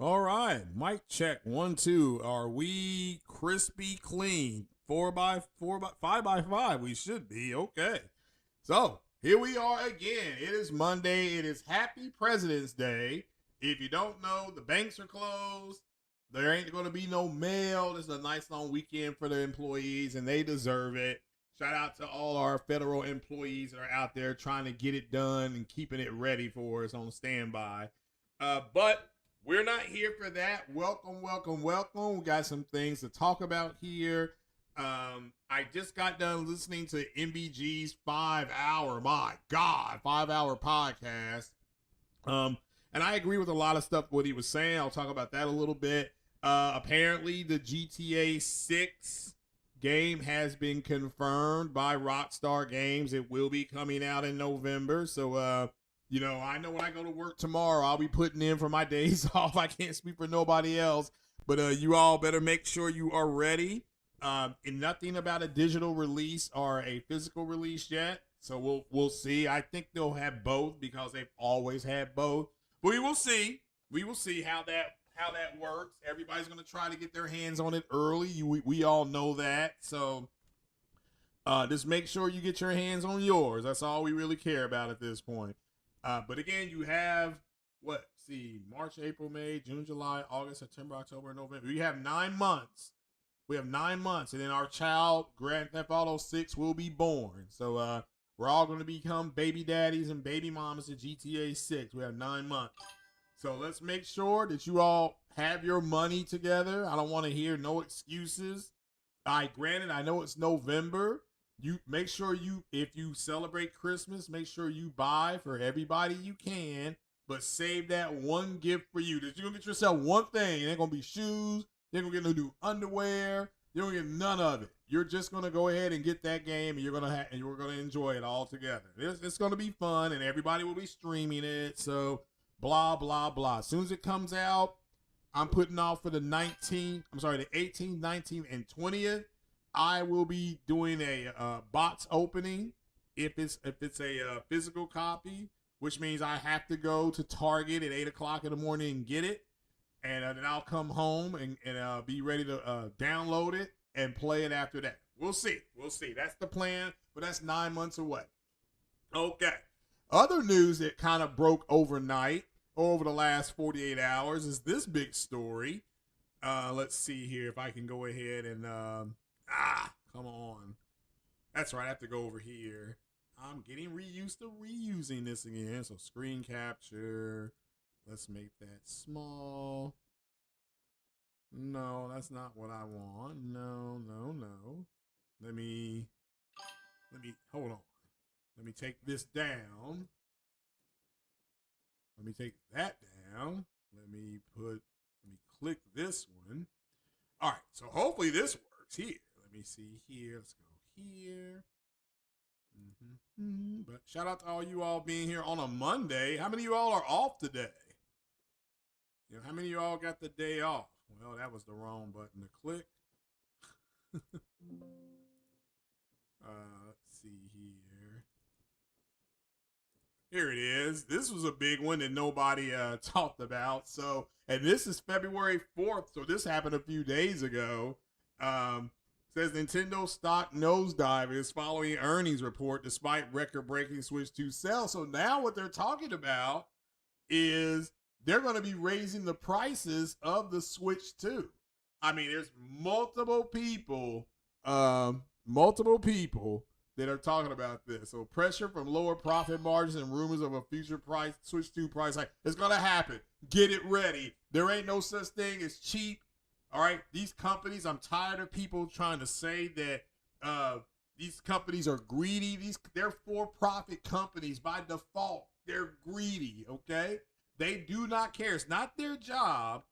All right, mic check 1 2. Are we crispy clean? 4 by 4 by 5 by 5. We should be okay. So here we are again. It is Monday. It is Happy President's Day. If you don't know, the banks are closed. There ain't going to be no mail. This is a nice long weekend for the employees, and they deserve it. Shout out to all our federal employees that are out there trying to get it done and keeping it ready for us on standby. But we're not here for that. Welcome, welcome, welcome. We got some things to talk about here. I just got done listening to MBG's 5 hour, my God, 5 hour podcast. And I agree with a lot of stuff what he was saying. I'll talk about that a little bit. Apparently, the GTA 6 game has been confirmed by Rockstar Games. It will be coming out in November. So, I know when I go to work tomorrow, I'll be putting in for my days off. I can't speak for nobody else. But you all better make sure you are ready. And nothing about a digital release or a physical release yet. So we'll see. I think they'll have both because they've always had both. But we will see. We will see how that works. Everybody's going to try to get their hands on it early. We all know that. So just make sure you get your hands on yours. That's all we really care about at this point. But again, you have March, April, May, June, July, August, September, October, November. We have 9 months. We have 9 months, and then our child, Grand Theft Auto 6, will be born. So we're all going to become baby daddies and baby mamas at GTA 6. We have 9 months. So let's make sure that you all have your money together. I don't want to hear no excuses. Granted, I know it's November. You make sure if you celebrate Christmas, make sure you buy for everybody you can, but save that one gift for you. That you're going to get yourself one thing. It ain't going to be shoes. You're going to get no new underwear. You're going to get none of it. You're just going to go ahead and get that game, and you're going to enjoy it all together. It's going to be fun, and everybody will be streaming it. So blah, blah, blah. As soon as it comes out, I'm putting off for the 18th, 19th, and 20th. I will be doing a box opening if it's a physical copy, which means I have to go to Target at 8 o'clock in the morning and get it. And then I'll come home and be ready to download it and play it after that. We'll see. That's the plan, but that's 9 months away. Okay. Other news that kind of broke overnight or over the last 48 hours is this big story. Let's see here if I can go ahead and come on. That's right. I have to go over here. I'm getting reused to reusing this again. So screen capture. Let's make that small. No, that's not what I want. No. Let me hold on. Let me take this down. Let me take that down. Let me click this one. All right, so hopefully this works here. Let me see here. Let's go here. But shout out to all you all being here on a Monday. How many of you all are off today? How many of you all got the day off? Well, that was the wrong button to click. Let's see here. Here it is. This was a big one that nobody talked about. So, and this is February 4th. So this happened a few days ago. Says Nintendo stock nosedive is following earnings report despite record-breaking Switch 2 sales. So now what they're talking about is they're going to be raising the prices of the Switch 2. I mean, there's multiple people that are talking about this. So pressure from lower profit margins and rumors of a future price Switch 2 price hike. It's going to happen. Get it ready. There ain't no such thing as cheap. All right, these companies, I'm tired of people trying to say that these companies are greedy. They're for-profit companies by default. They're greedy, okay? They do not care. It's not their job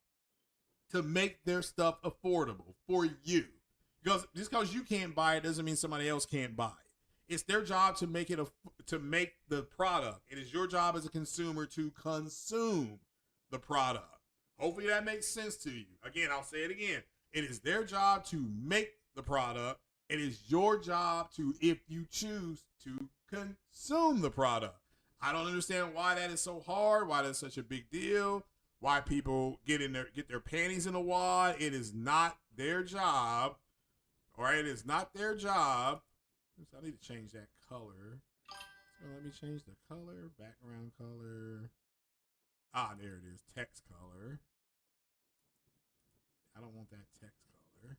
to make their stuff affordable for you. Because just because you can't buy it doesn't mean somebody else can't buy it. It's their job to make the product. It is your job as a consumer to consume the product. Hopefully that makes sense to you. Again, I'll say it again. It is their job to make the product. It is your job to, if you choose to, consume the product. I don't understand why that is so hard, why that's such a big deal, why people get their panties in a wad. It is not their job. All right, it is not their job. Oops, I need to change that color. So let me change the color, background color. Ah, there it is, text color. I don't want that text color.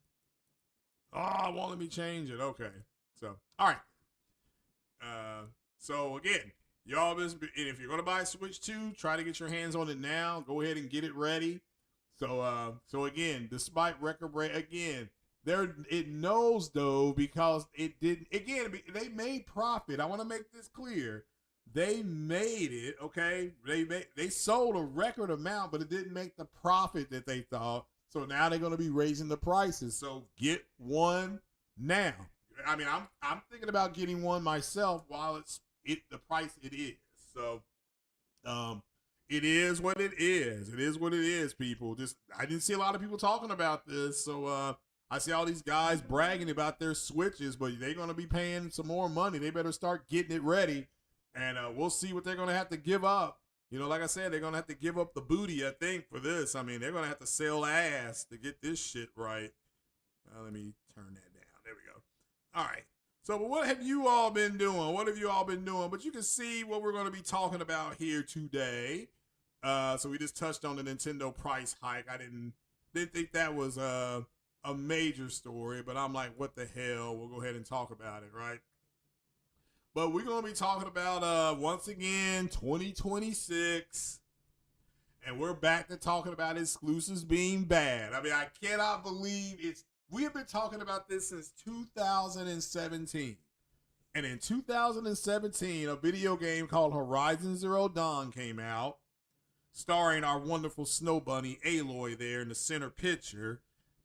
Oh, it won't let me change it. Okay. So, all right. So again, y'all just, and if you're gonna buy a Switch 2, try to get your hands on it now. Go ahead and get it ready. So again, despite record break, again, it knows though, because it didn't, again, they made profit. I want to make this clear. They made it, okay? They sold a record amount, but it didn't make the profit that they thought. So now they're going to be raising the prices. So get one now. I mean, I'm thinking about getting one myself while it's the price it is. So it is what it is. It is what it is, people. I didn't see a lot of people talking about this. So I see all these guys bragging about their Switches, but they're going to be paying some more money. They better start getting it ready. And we'll see what they're going to have to give up. You know, like I said, they're going to have to give up the booty, I think, for this. I mean, they're going to have to sell ass to get this shit right. Let me turn that down. There we go. All right. So what have you all been doing? What have you all been doing? But you can see what we're going to be talking about here today. So we just touched on the Nintendo price hike. I didn't think that was a major story, but I'm like, what the hell? We'll go ahead and talk about it, right? But we're going to be talking about, once again, 2026. And we're back to talking about exclusives being bad. I mean, I cannot believe we have been talking about this since 2017. And in 2017, a video game called Horizon Zero Dawn came out, starring our wonderful snow bunny, Aloy, there in the center picture.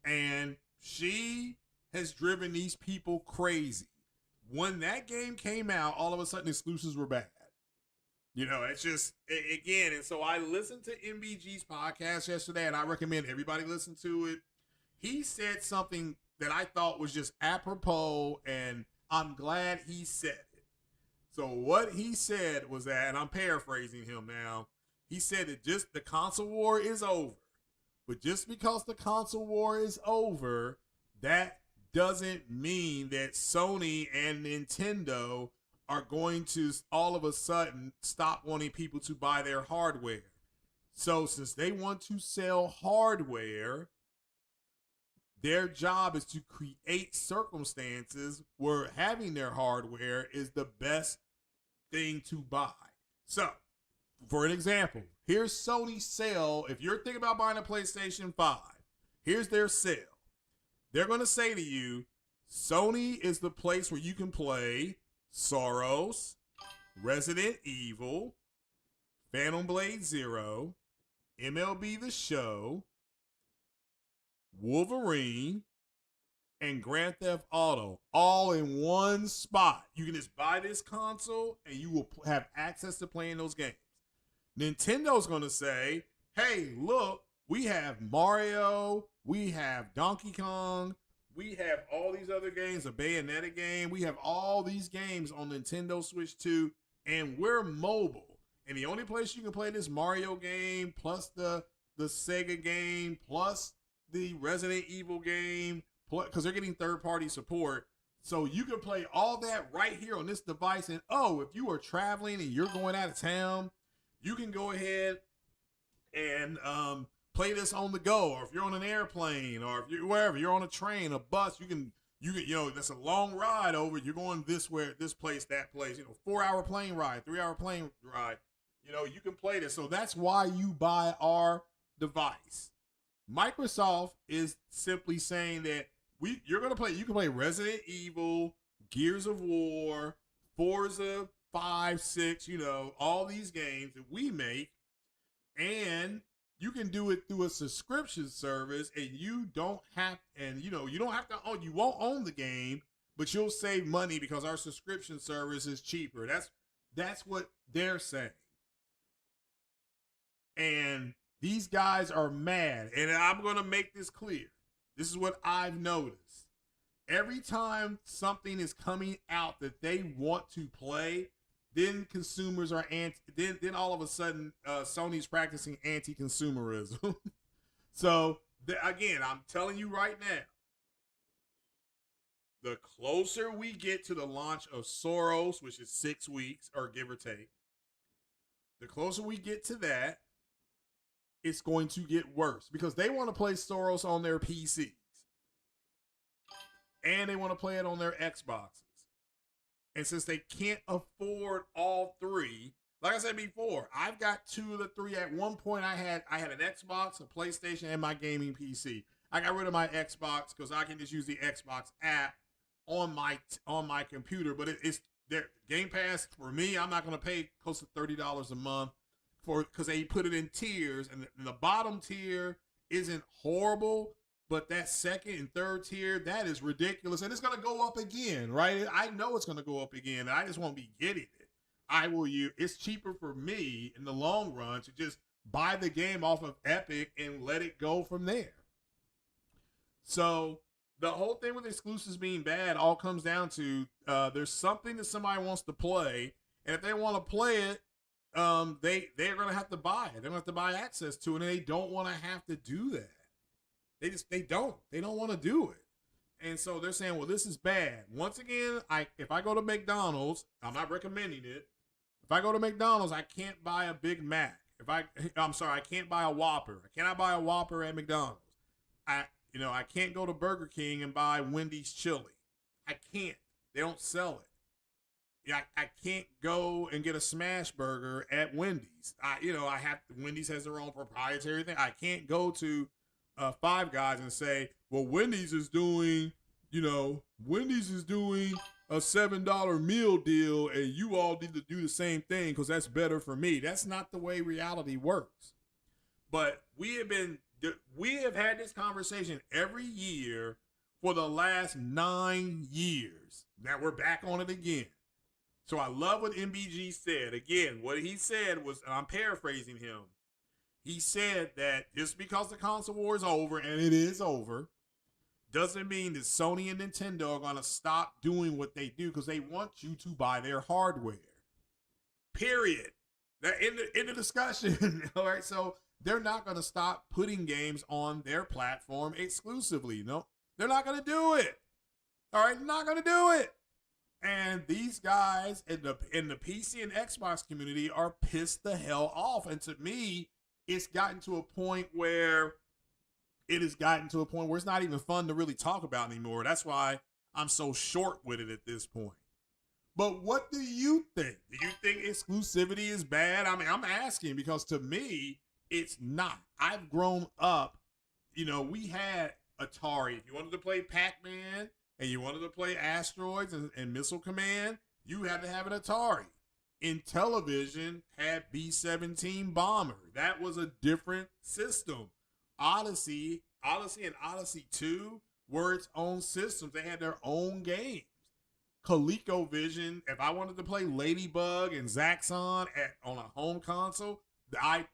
And she has driven these people crazy. When that game came out, all of a sudden exclusives were bad. You know, it's just, again, and so I listened to MBG's podcast yesterday, and I recommend everybody listen to it. He said something that I thought was just apropos, and I'm glad he said it. So what he said was that, and I'm paraphrasing him now, he said that just the console war is over. But just because the console war is over, that doesn't mean that Sony and Nintendo are going to all of a sudden stop wanting people to buy their hardware. So since they want to sell hardware, their job is to create circumstances where having their hardware is the best thing to buy. So, for an example, here's Sony's sale. If you're thinking about buying a PlayStation 5, here's their sale. They're going to say to you, Sony is the place where you can play Soros, Resident Evil, Phantom Blade Zero, MLB The Show, Wolverine, and Grand Theft Auto, all in one spot. You can just buy this console and you will have access to playing those games. Nintendo's going to say, hey, look, we have Mario, we have Donkey Kong, we have all these other games, a Bayonetta game. We have all these games on Nintendo Switch 2, and we're mobile. And the only place you can play this Mario game, plus the Sega game, plus the Resident Evil game, because they're getting third-party support. So you can play all that right here on this device. And, if you are traveling and you're going out of town, you can go ahead and play this on the go, or if you're on an airplane, or if you're wherever, you're on a train, a bus, you can, that's a long ride over. You're going this place, that place, 4-hour plane ride, 3-hour plane ride. You can play this. So that's why you buy our device. Microsoft is simply saying that you can play Resident Evil, Gears of War, Forza 5, 6, all these games that we make, and you can do it through a subscription service, and you don't have to own, you won't own the game, but you'll save money because our subscription service is cheaper. That's what they're saying. And these guys are mad. And I'm going to make this clear. This is what I've noticed. Every time something is coming out that they want to play, then consumers are then all of a sudden Sony's practicing anti-consumerism. So again, I'm telling you right now, the closer we get to the launch of Soros, which is 6 weeks or give or take, the closer we get to that, it's going to get worse because they want to play Soros on their PCs and they want to play it on their Xboxes. And since they can't afford all three, like I said before, I've got 2 of the 3. At one point, I had an Xbox, a PlayStation, and my gaming PC. I got rid of my Xbox because I can just use the Xbox app on my computer. But it's there. Game Pass for me. I'm not going to pay close to $30 a month because they put it in tiers, and the bottom tier isn't horrible. But that second and third tier, that is ridiculous. And it's going to go up again, right? I know it's going to go up again. And I just won't be getting it. I will use. It's cheaper for me in the long run to just buy the game off of Epic and let it go from there. So the whole thing with exclusives being bad all comes down to there's something that somebody wants to play. And if they want to play it, they're going to have to buy it. They're going to have to buy access to it. And they don't want to have to do that. They don't want to do it. And so they're saying, well, this is bad. Once again, if I go to McDonald's, I'm not recommending it. If I go to McDonald's, I can't buy a Big Mac. I can't buy a Whopper. I cannot buy a Whopper at McDonald's. I can't go to Burger King and buy Wendy's chili. I can't. They don't sell it. I can't go and get a smash burger at Wendy's. Wendy's has their own proprietary thing. I can't go to Five Guys and say, well, Wendy's is doing a $7 meal deal and you all need to do the same thing because that's better for me. That's not the way reality works. But we have had this conversation every year for the last 9 years. Now we're back on it again. So I love what MBG said. Again, what he said was, and I'm paraphrasing him, he said that just because the console war is over, and it is over, doesn't mean that Sony and Nintendo are going to stop doing what they do because they want you to buy their hardware. Period. In the discussion. All right. So they're not going to stop putting games on their platform exclusively. No, they're not going to do it. All right. Not going to do it. And these guys in the PC and Xbox community are pissed the hell off. And to me, it's gotten to a point where it's not even fun to really talk about anymore. That's why I'm so short with it at this point. But what do you think? Do you think exclusivity is bad? I mean, I'm asking because to me, it's not. I've grown up, we had Atari. If you wanted to play Pac-Man and you wanted to play Asteroids and Missile Command, you had to have an Atari. Intellivision had B-17 Bomber. That was a different system. Odyssey and Odyssey 2 were its own systems. They had their own games. ColecoVision, if I wanted to play Ladybug and Zaxxon on a home console, I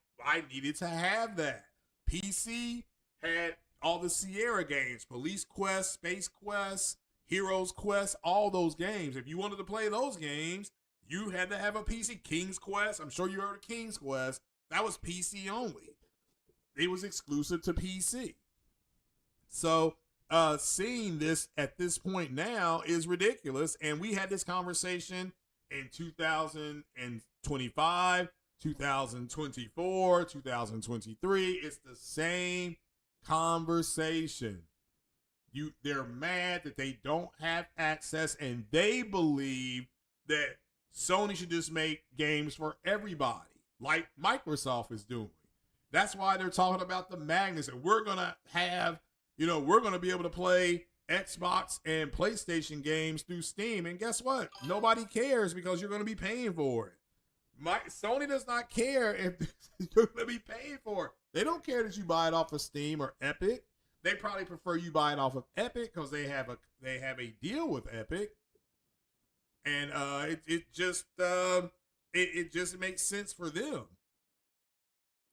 needed to have that. PC had all the Sierra games, Police Quest, Space Quest, Heroes Quest, all those games. If you wanted to play those games, you had to have a PC. King's Quest, I'm sure you heard of King's Quest. That was PC only. It was exclusive to PC. So seeing this at this point now is ridiculous. And we had this conversation in 2025, 2024, 2023. It's the same conversation. They're mad that they don't have access, and they believe that Sony should just make games for everybody, like Microsoft is doing. That's why they're talking about the Magnus, and we're going to have, we're going to be able to play Xbox and PlayStation games through Steam. And guess what? Nobody cares because you're going to be paying for it. Sony does not care if you're going to be paying for it. They don't care that you buy it off of Steam or Epic. They probably prefer you buy it off of Epic because they have a deal with Epic. And it just makes sense for them.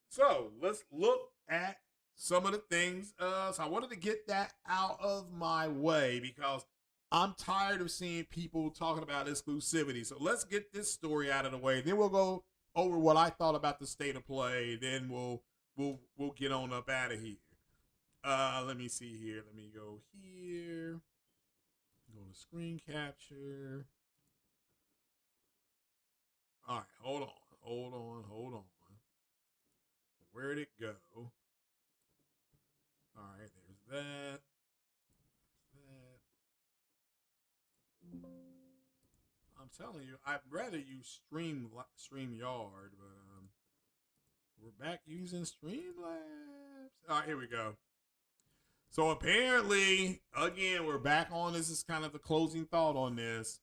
So let's look at some of the things. So I wanted to get that out of my way because I'm tired of seeing people talking about exclusivity. So let's get this story out of the way. Then we'll go over what I thought about the state of play. Then we'll get on up out of here. Let me see here. Let me go here. Go to screen capture. All right, hold on. Where'd it go? All right, there's that. I'm telling you, I'd rather use StreamYard, but we're back using Streamlabs. All right, here we go. So apparently, again, we're back on. This is kind of the closing thought on this.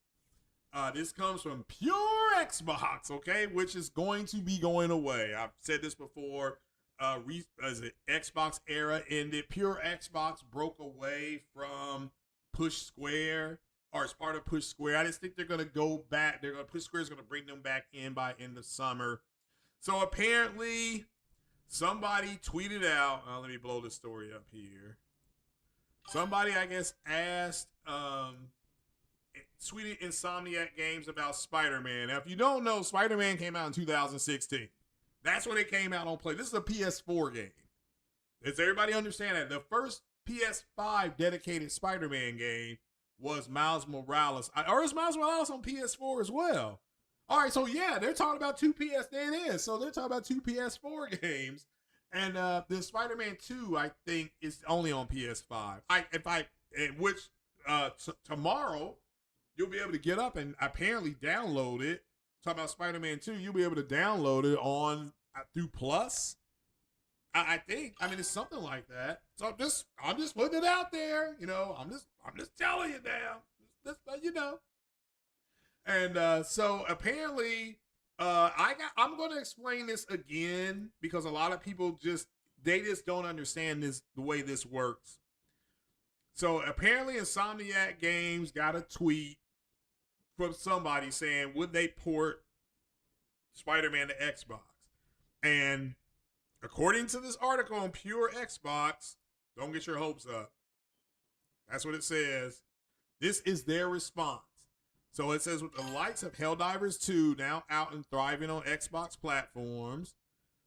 This comes from Pure Xbox, okay, which is going to be going away. I've said this before. As the Xbox era ended, Pure Xbox broke away from Push Square, or as part of Push Square. I just think they're going to go back. Push Square is going to bring them back in by end of summer. So apparently, somebody tweeted out. Let me blow this story up here. Somebody, I guess, asked, tweeted Insomniac Games about Spider-Man. Now, if you don't know, Spider-Man came out in 2016. That's when it came out on Play. This is a PS4 game. Does everybody understand that? The first PS5 dedicated Spider-Man game was Miles Morales. Or is Miles Morales on PS4 as well? All right, so yeah, they're talking about there it is. So they're talking about two PS4 games. And the Spider-Man 2, I think, is only on PS5. Tomorrow, you'll be able to get up and apparently download it. Talking about Spider-Man 2, you'll be able to download it on through Plus. I think. I mean, it's something like that. So I'm just putting it out there. You know, I'm just telling you now. Just let you know. And so apparently, I'm going to explain this again because a lot of people just don't understand the way this works. So apparently, Insomniac Games got a tweet from somebody saying, would they port Spider-Man to Xbox? And according to this article on Pure Xbox, don't get your hopes up. That's what it says. This is their response. So it says, with the likes of Helldivers 2 now out and thriving on Xbox platforms,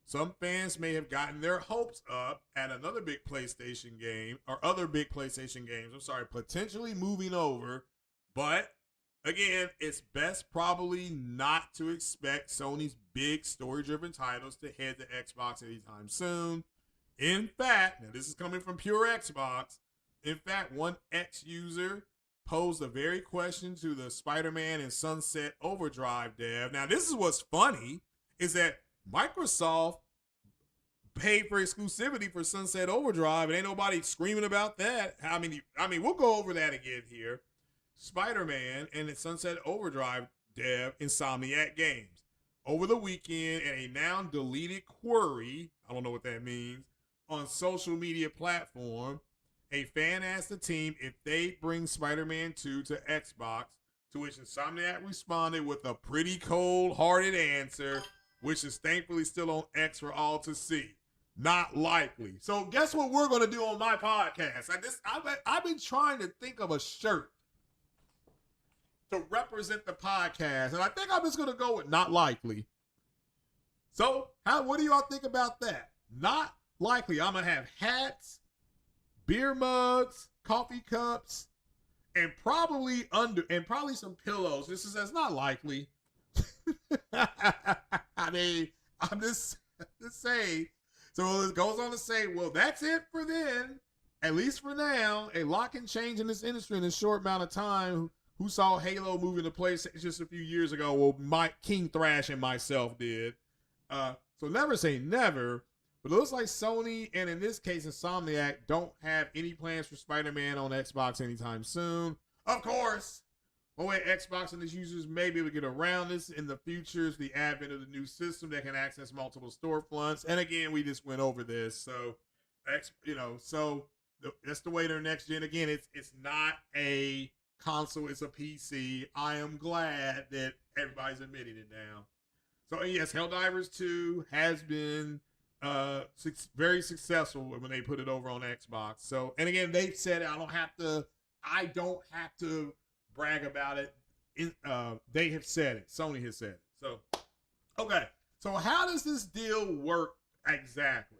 some fans may have gotten their hopes up at another big PlayStation game, or other big PlayStation games, potentially moving over. But again, it's best probably not to expect Sony's big story-driven titles to head to Xbox anytime soon. In fact, now this is coming from Pure Xbox. In fact, one X user posed the very question to the Spider-Man and Sunset Overdrive dev. Now, this is what's funny, is that Microsoft paid for exclusivity for Sunset Overdrive, and ain't nobody screaming about that. I mean, we'll go over that again here. Spider-Man and the Sunset Overdrive dev Insomniac Games. Over the weekend, in a now deleted query, I don't know what that means, on social media platform, a fan asked the team if they'd bring Spider-Man 2 to Xbox, to which Insomniac responded with a pretty cold-hearted answer, which is thankfully still on X for all to see. Not likely. So guess what we're going to do on my podcast? I've been trying to think of a shirt to represent the podcast, and I think I'm just going to go with not likely. So what do y'all think about that? Not likely. I'm going to have hats, beer mugs, coffee cups, and probably some pillows. That's not likely. I mean, I'm just saying. So it goes on to say, well, that's it for then. At least for now, a lot can change in this industry in a short amount of time. Who saw Halo move into PlayStation just a few years ago? Well, King Thrash and myself did. So never say never. But it looks like Sony, and in this case, Insomniac, don't have any plans for Spider-Man on Xbox anytime soon. Of course, one way Xbox and its users may be able to get around this in the future is the advent of the new system that can access multiple storefronts. And again, we just went over this. So, that's the way their next gen. Again, it's not a console, it's a PC. I am glad that everybody's admitting it now. So, yes, Helldivers 2 has been very successful when they put it over on Xbox. So, and again, they said I I don't have to brag about it. They have said it. Sony has said it. So, okay. So how does this deal work exactly?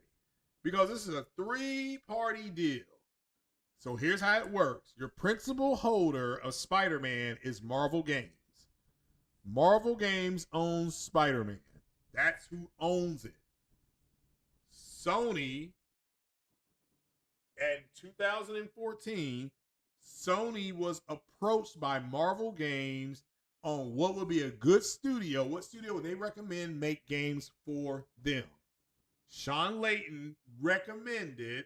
Because this is a 3-party deal. So here's how it works. Your principal holder of Spider-Man is Marvel Games. Marvel Games owns Spider-Man. That's who owns it. Sony, in 2014, Sony was approached by Marvel Games on what would be a good studio. What studio would they recommend make games for them? Sean Layton recommended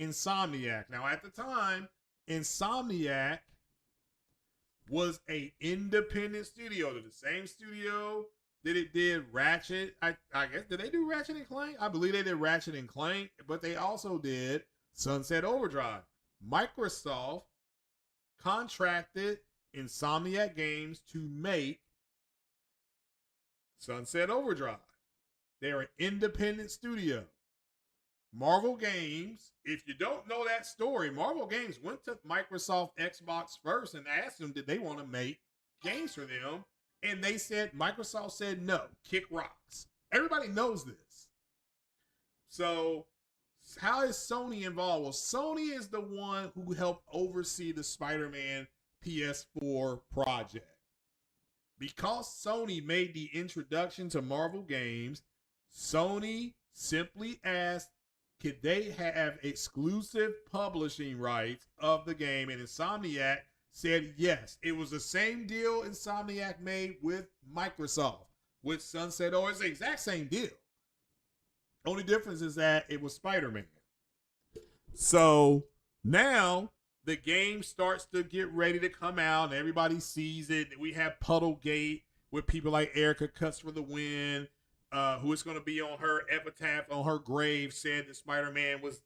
Insomniac. Now, at the time, Insomniac was a independent studio. They're the same studio that it did Ratchet. I guess, did they do Ratchet and Clank? I believe they did Ratchet and Clank, but they also did Sunset Overdrive. Microsoft contracted Insomniac Games to make Sunset Overdrive. They're an independent studio. Marvel Games, if you don't know that story, Marvel Games went to Microsoft Xbox first and asked them, did they want to make games for them? And they said, Microsoft said no, kick rocks. Everybody knows this. So how is Sony involved? Well, Sony is the one who helped oversee the Spider-Man PS4 project. Because Sony made the introduction to Marvel Games, Sony simply asked, could they have exclusive publishing rights of the game? And Insomniac said yes. It was the same deal Insomniac made with Microsoft, with Sunset. Oh, it's the exact same deal. Only difference is that it was Spider-Man. So now the game starts to get ready to come out and everybody sees it. We have Puddlegate with people like Erica Cuts for the Win, who is going to be on her epitaph, on her grave, said that Spider-Man was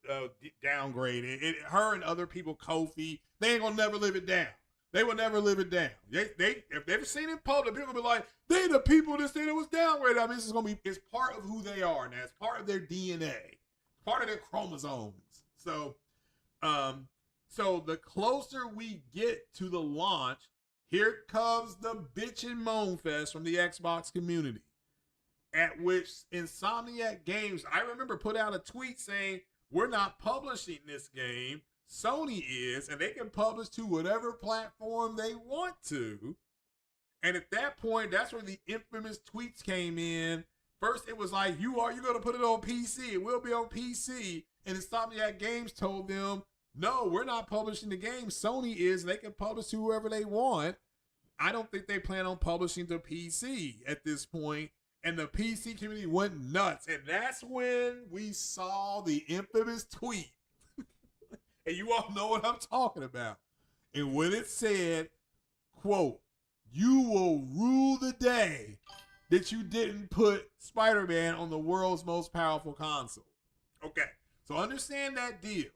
downgraded. Her and other people, Kofi, they ain't going to never live it down. They will never live it down. If they've ever seen it in public, people will be like, they the people that said it was downgraded. I mean, this is going to be, it's part of who they are now. It's part of their DNA, part of their chromosomes. So the closer we get to the launch, here comes the bitch and moan fest from the Xbox community, at which Insomniac Games, I remember, put out a tweet saying, we're not publishing this game. Sony is, and they can publish to whatever platform they want to. And at that point, that's where the infamous tweets came in. First, it was like, you're going to put it on PC. It will be on PC. And Insomniac Games told them, no, we're not publishing the game. Sony is, and they can publish to whoever they want. I don't think they plan on publishing to PC at this point. And the PC community went nuts. And that's when we saw the infamous tweet. And you all know what I'm talking about. And when it said, quote, you will rue the day that you didn't put Spider-Man on the world's most powerful console. Okay, so understand that deal.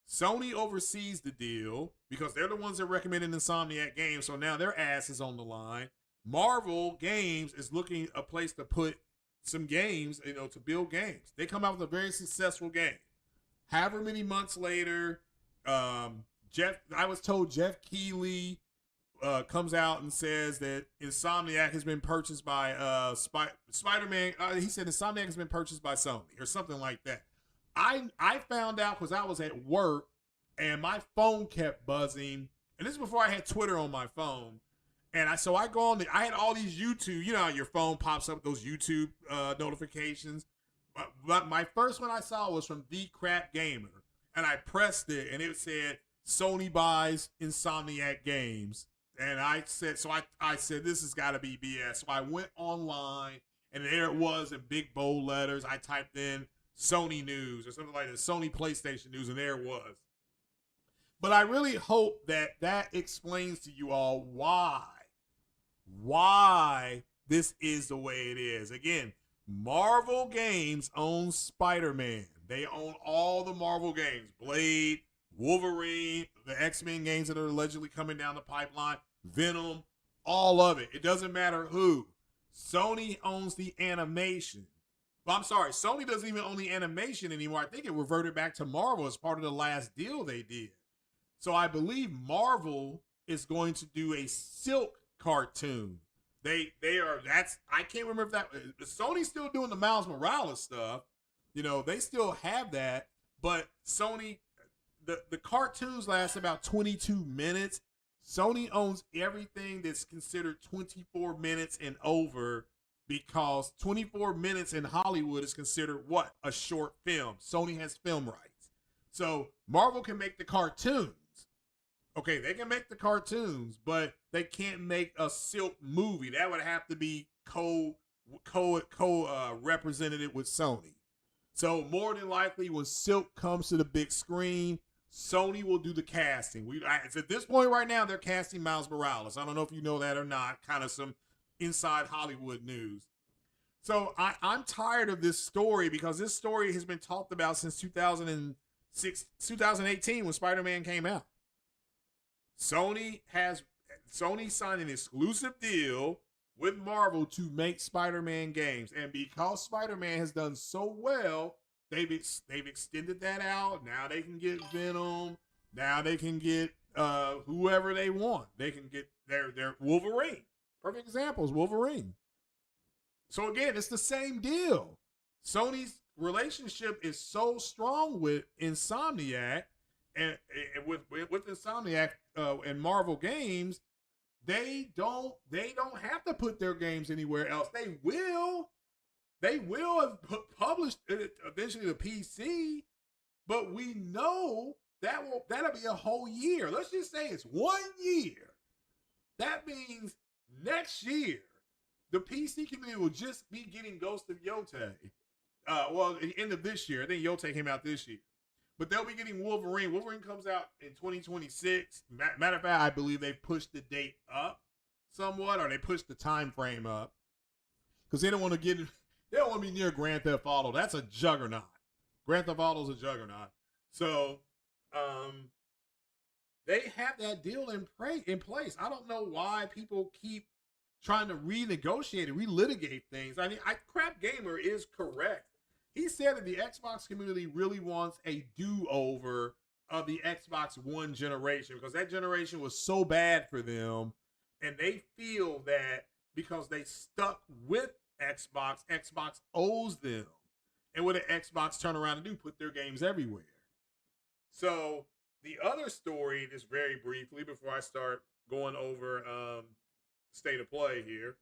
Sony oversees the deal because they're the ones that recommended Insomniac Games, so now their ass is on the line. Marvel Games is looking a place to put some games, to build games. They come out with a very successful game. However many months later, I was told Jeff Keighley comes out and says that Insomniac has been purchased by Spider-Man. He said Insomniac has been purchased by Sony or something like that. I found out because I was at work and my phone kept buzzing. And this is before I had Twitter on my phone. And I go on I had all these YouTube, how your phone pops up with those YouTube notifications. But my first one I saw was from The Crap Gamer. And I pressed it and it said, Sony buys Insomniac Games. And I said, I said, this has got to be BS. So I went online and there it was in big bold letters. I typed in Sony News or something like that, Sony PlayStation News, and there it was. But I really hope that explains to you all why this is the way it is. Again, Marvel Games owns Spider-Man. They own all the Marvel games. Blade, Wolverine, the X-Men games that are allegedly coming down the pipeline, Venom, all of it. It doesn't matter who. Sony owns the animation. Well, I'm sorry, Sony doesn't even own the animation anymore. I think it reverted back to Marvel as part of the last deal they did. So I believe Marvel is going to do a Silk cartoon. They are that's I can't remember if that Sony's still doing the Miles Morales stuff. You know, they still have that, but Sony the cartoons last about 22 minutes. Sony owns everything that's considered 24 minutes and over because 24 minutes in Hollywood is considered what? A short film. Sony has film rights. So Marvel can make the cartoons. Okay, they can make the cartoons, but they can't make a Silk movie. That would have to be represented with Sony. So more than likely, when Silk comes to the big screen, Sony will do the casting. At this point right now, they're casting Miles Morales. I don't know if you know that or not. Kind of some inside Hollywood news. So I'm tired of this story because this story has been talked about since 2018 when Spider-Man came out. Sony signed an exclusive deal with Marvel to make Spider-Man games, and because Spider-Man has done so well, they've extended that out. Now they can get Venom. Now they can get whoever they want. They can get their Wolverine. Perfect example is Wolverine. So again, it's the same deal. Sony's relationship is so strong with Insomniac and with Insomniac and Marvel Games, they don't have to put their games anywhere else. They will have published it eventually to PC, but we know that'll be a whole year. Let's just say it's 1 year. That means next year the PC community will just be getting Ghost of Yotei. Well, at the end of this year, I think Yotei came out this year. But they'll be getting Wolverine. Wolverine comes out in 2026. Matter of fact, I believe they pushed the date up somewhat, or they pushed the time frame up because they don't want to be near Grand Theft Auto. That's a juggernaut. Grand Theft Auto is a juggernaut. So, they have that deal in place. I don't know why people keep trying to renegotiate and relitigate things. I mean, Crap Gamer is correct. He said that the Xbox community really wants a do-over of the Xbox One generation because that generation was so bad for them, and they feel that because they stuck with Xbox, Xbox owes them. And what did Xbox turn around and do? Put their games everywhere. So the other story, just very briefly before I start going over state of play here,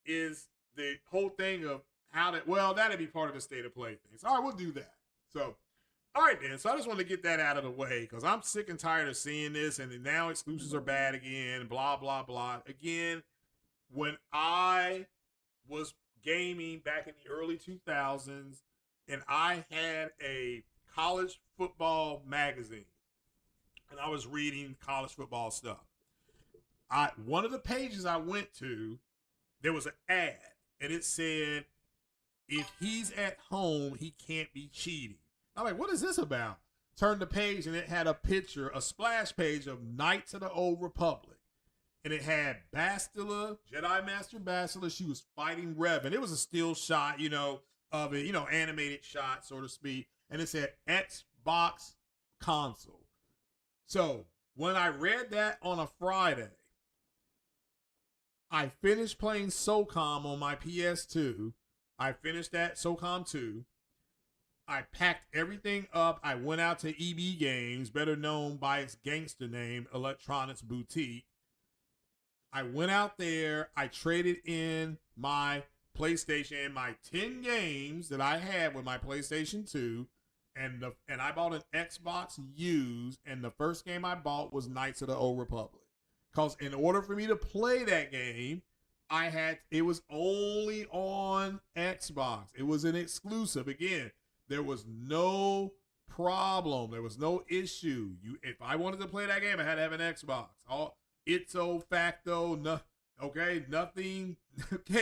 is the whole thing of that'd be part of the state of play thing. So, all right, we'll do that. So, all right, then. So I just want to get that out of the way because I'm sick and tired of seeing this, and now exclusives are bad again, blah, blah, blah. Again, when I was gaming back in the early 2000s, and I had a college football magazine, and I was reading college football stuff. One of the pages I went to, there was an ad, and it said, if he's at home, he can't be cheating. I'm like, what is this about? Turned the page, and it had a picture, a splash page of Knights of the Old Republic. And it had Bastila, Jedi Master Bastila. She was fighting Revan. It was a still shot, of it, animated shot, so to speak. And it said Xbox console. So when I read that on a Friday, I finished playing SOCOM on my PS2. I finished that SOCOM 2. I packed everything up. I went out to EB Games, better known by its gangster name, Electronics Boutique. I went out there. I traded in my PlayStation, my 10 games that I had with my PlayStation 2, and I bought an Xbox used, and the first game I bought was Knights of the Old Republic. Because in order for me to play that game, it was only on Xbox. It was an exclusive. Again, there was no problem. There was no issue. If I wanted to play that game, I had to have an Xbox. Ipso facto, nothing. Okay,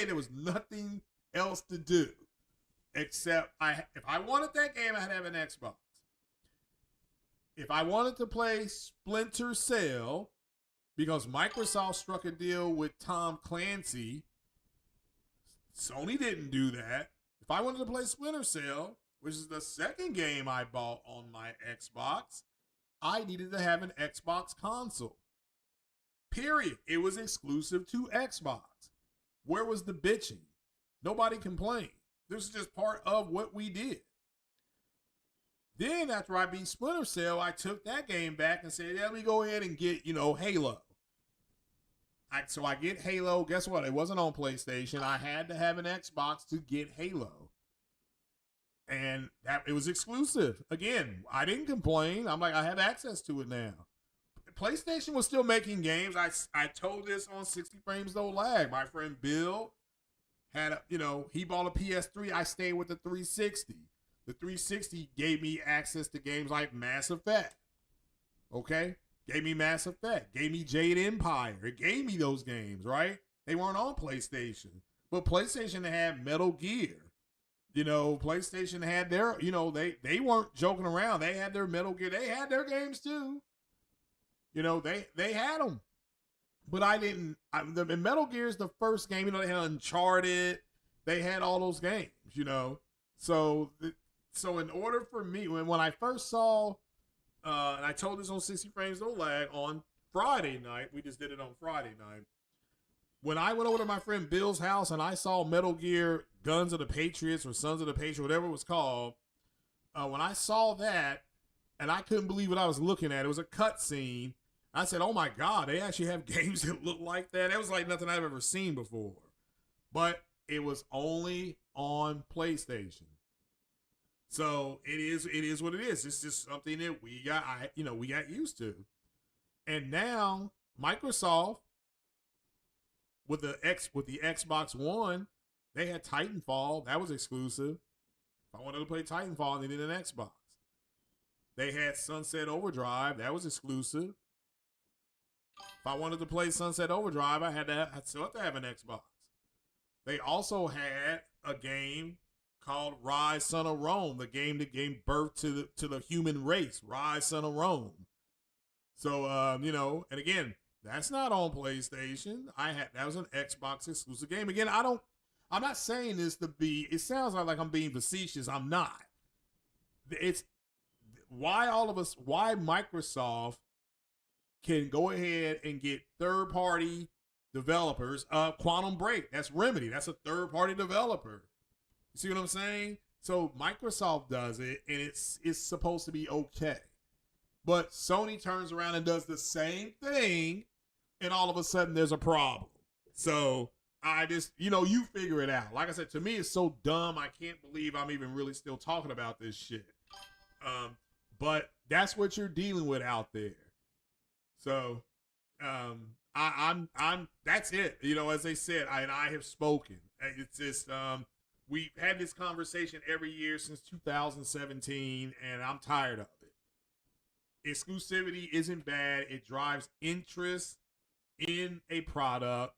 there was nothing else to do except if I wanted that game, I had to have an Xbox. If I wanted to play Splinter Cell, because Microsoft struck a deal with Tom Clancy, Sony didn't do that. If I wanted to play Splinter Cell, which is the second game I bought on my Xbox, I needed to have an Xbox console. Period. It was exclusive to Xbox. Where was the bitching? Nobody complained. This is just part of what we did. Then after I beat Splinter Cell, I took that game back and said, let me go ahead and get, Halo. So I get Halo. Guess what? It wasn't on PlayStation. I had to have an Xbox to get Halo. And it was exclusive. Again, I didn't complain. I'm like, I have access to it now. PlayStation was still making games. I told this on 60 Frames No Lag. My friend Bill had, he bought a PS3. I stayed with the 360. The 360 gave me access to games like Mass Effect. Okay? Gave me Mass Effect. Gave me Jade Empire. It gave me those games, right? They weren't on PlayStation. But PlayStation had Metal Gear. PlayStation had their, they weren't joking around. They had their Metal Gear. They had their games too. They had them. But I didn't. The Metal Gear is the first game. They had Uncharted. They had all those games, So in order for me, when I first saw, and I told this on 60 Frames No Lag on Friday night, we just did it on Friday night. When I went over to my friend Bill's house and I saw Metal Gear Guns of the Patriots or Sons of the Patriots, whatever it was called, when I saw that, and I couldn't believe what I was looking at, it was a cutscene. I said, oh my God, they actually have games that look like that. It was like nothing I've ever seen before. But it was only on PlayStation. So it is what it is. It's just something that we got used to. And now Microsoft with the Xbox One, they had Titanfall. That was exclusive. If I wanted to play Titanfall, they needed an Xbox. They had Sunset Overdrive. That was exclusive. If I wanted to play Sunset Overdrive, I still have to have an Xbox. They also had a game called Rise, Son of Rome, the game that gave birth to the human race. Rise, Son of Rome. So and again, that's not on PlayStation. That was an Xbox exclusive game. Again, I'm not saying this to be. It sounds like I'm being facetious. I'm not. It's why Microsoft can go ahead and get third-party developers. Quantum Break, that's Remedy. That's a third-party developer. You see what I'm saying? So Microsoft does it, and it's supposed to be okay. But Sony turns around and does the same thing, and all of a sudden there's a problem. So I just, you figure it out. Like I said, to me, it's so dumb. I can't believe I'm even really still talking about this shit. But that's what you're dealing with out there. So, I'm that's it. As they said, I have spoken. It's just, we've had this conversation every year since 2017, and I'm tired of it. Exclusivity isn't bad. It drives interest in a product.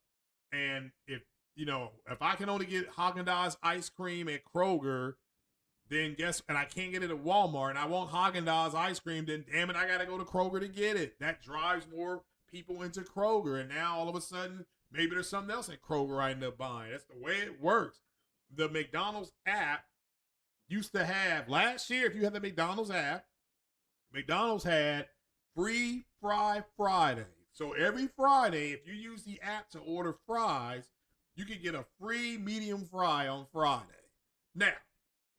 And if I can only get Haagen-Dazs ice cream at Kroger, then and I can't get it at Walmart, and I want Haagen-Dazs ice cream, then damn it, I got to go to Kroger to get it. That drives more people into Kroger. And now all of a sudden, maybe there's something else at Kroger I end up buying. That's the way it works. The McDonald's app used to have, last year, if you had the McDonald's app, McDonald's had free Fry Friday. So every Friday, if you use the app to order fries, you can get a free medium fry on Friday. Now,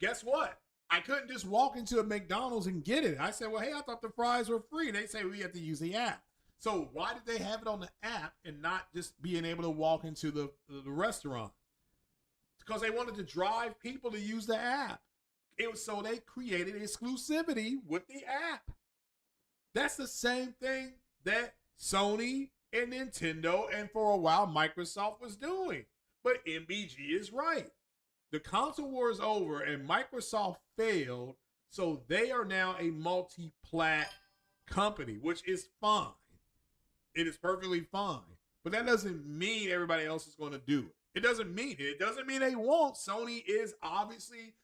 guess what? I couldn't just walk into a McDonald's and get it. I said, well, hey, I thought the fries were free. They say we have to use the app. So why did they have it on the app and not just being able to walk into the restaurant? Because they wanted to drive people to use the app. So they created exclusivity with the app. That's the same thing that Sony and Nintendo and for a while Microsoft was doing. But MBG is right. The console war is over and Microsoft failed, so they are now a multi-plat company, which is fine. It is perfectly fine. But that doesn't mean everybody else is going to do it. It doesn't mean it. It doesn't mean they won't. Sony is obviously,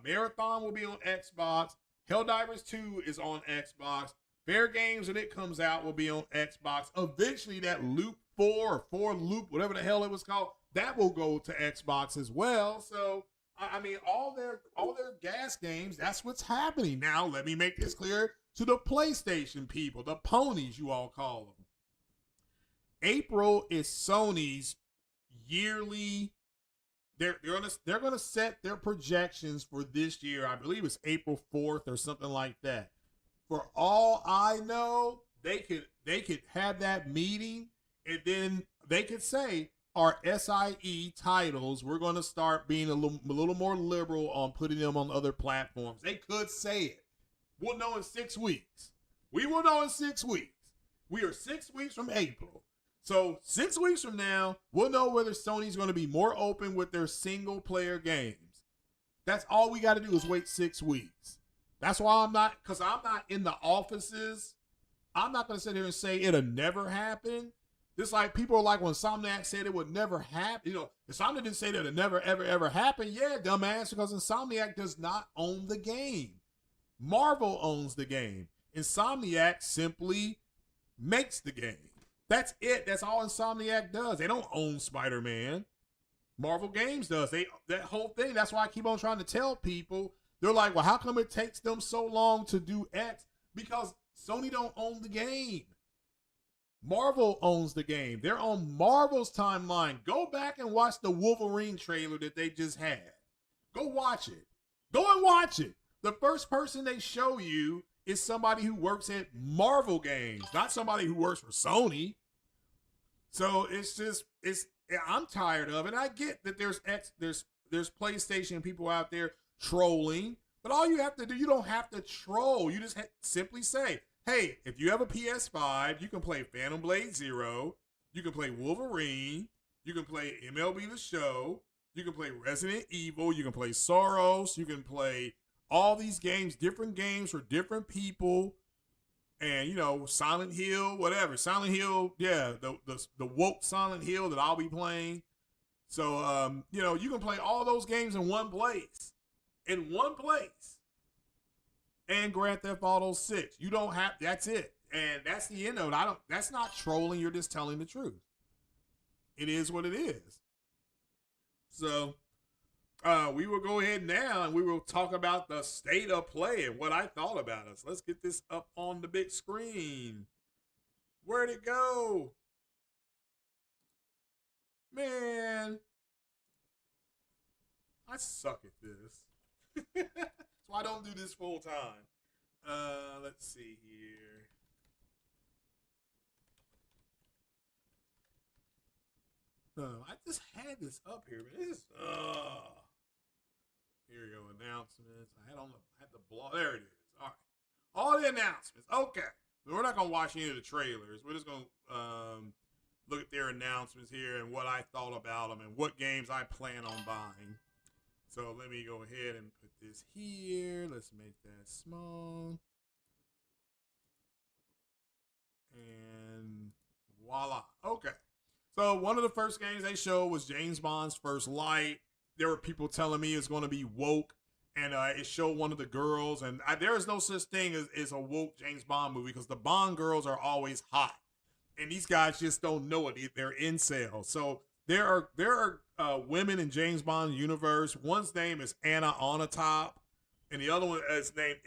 Marathon will be on Xbox. Helldivers 2 is on Xbox. Fair Games, when it comes out, will be on Xbox. Eventually, that Loop 4 or 4 Loop, whatever the hell it was called, that will go to Xbox as well. So, I mean, all their gas games, that's what's happening. Now, let me make this clear. to the PlayStation people, the ponies you all call them. April is Sony's yearly. They're gonna set their projections for this year. I believe it's April 4th or something like that. For all I know, they could have that meeting and then they could say our SIE titles, we're going to start being a little more liberal on putting them on other platforms. They could say it. We'll know in 6 weeks. We will know in 6 weeks. We are 6 weeks from April. So 6 weeks from now, we'll know whether Sony's going to be more open with their single player games. That's all we got to do is wait 6 weeks. That's why I'm not in the offices. I'm not going to sit here and say it'll never happen. Just like people are like when Insomniac said it would never happen. You know, Insomniac didn't say that it'll never, ever, ever happen. Yeah, dumbass, because Insomniac does not own the game. Marvel owns the game. Insomniac simply makes the game. That's it. That's all Insomniac does. They don't own Spider-Man. Marvel Games does. That whole thing. That's why I keep on trying to tell people. They're like, well, how come it takes them so long to do X? Because Sony don't own the game. Marvel owns the game. They're on Marvel's timeline. Go back and watch the Wolverine trailer that they just had. Go watch it. Go and watch it. The first person they show you is somebody who works at Marvel Games, not somebody who works for Sony. So I'm tired of it. I get that there's PlayStation people out there trolling, but all you have to do, you don't have to troll. You just simply say, hey, if you have a PS5, you can play Phantom Blade Zero, you can play Wolverine, you can play MLB The Show, you can play Resident Evil, you can play Soros, you can play all these games, different games for different people. And, you know, Silent Hill, whatever. Silent Hill, yeah, the woke Silent Hill that I'll be playing. So, you know, you can play all those games in one place. In one place. And Grand Theft Auto 6. You don't have, that's it. And that's the end of it. That's not trolling. You're just telling the truth. It is what it is. So, we will go ahead now and we will talk about the state of play and what I thought about us. Let's get this up on the big screen. Where'd it go? Man, I suck at this. So I don't do this full time. Let's see here. I just had this up here, man. This is, here we go, announcements. I had the blog. There it is. All right. All the announcements. Okay. We're not going to watch any of the trailers. We're just going to look at their announcements here and what I thought about them and what games I plan on buying. So let me go ahead and put this here. Let's make that small. And voila. Okay. So one of the first games they showed was James Bond's First Light. There were people telling me it's going to be woke, and it showed one of the girls. And there is no such thing as a woke James Bond movie because the Bond girls are always hot, and these guys just don't know it. They're incels. So there are women in James Bond universe. One's name is Anna Onatop, and the other one is named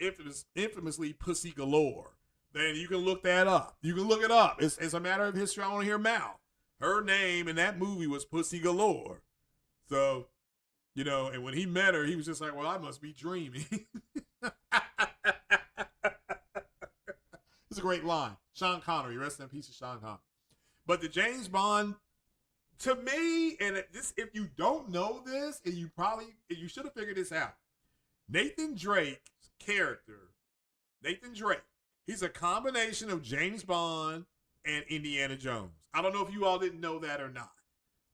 infamously Pussy Galore. Then you can look that up. You can look it up. It's a matter of history. I want to hear mouth. Her name in that movie was Pussy Galore. So, you know, and when he met her, he was just like, well, I must be dreaming. It's a great line. Sean Connery, rest in peace of Sean Connery. But the James Bond, to me, and this, if you don't know this, and you should have figured this out. Nathan Drake's character, Nathan Drake, he's a combination of James Bond and Indiana Jones. I don't know if you all didn't know that or not.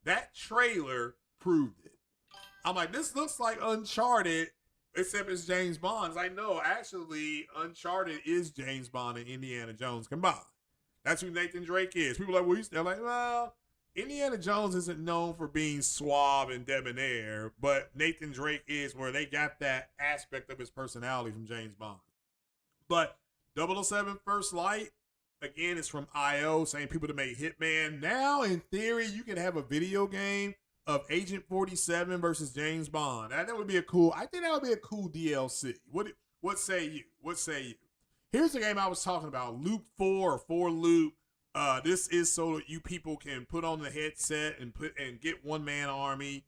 That trailer proved it. I'm like, this looks like Uncharted, except it's James Bond. I know, actually, Uncharted is James Bond and Indiana Jones combined. That's who Nathan Drake is. People are like, they're like, well, Indiana Jones isn't known for being suave and debonair, but Nathan Drake is, where they got that aspect of his personality from James Bond. But 007 First Light, again, it's from IO, same people that made Hitman. Now, in theory, you can have a video game of Agent 47 versus James Bond. That would be I think that would be a cool DLC. What say you? What say you? Here's the game I was talking about, Loop 4 or 4 Loop. This is so that you people can put on the headset and get one man army.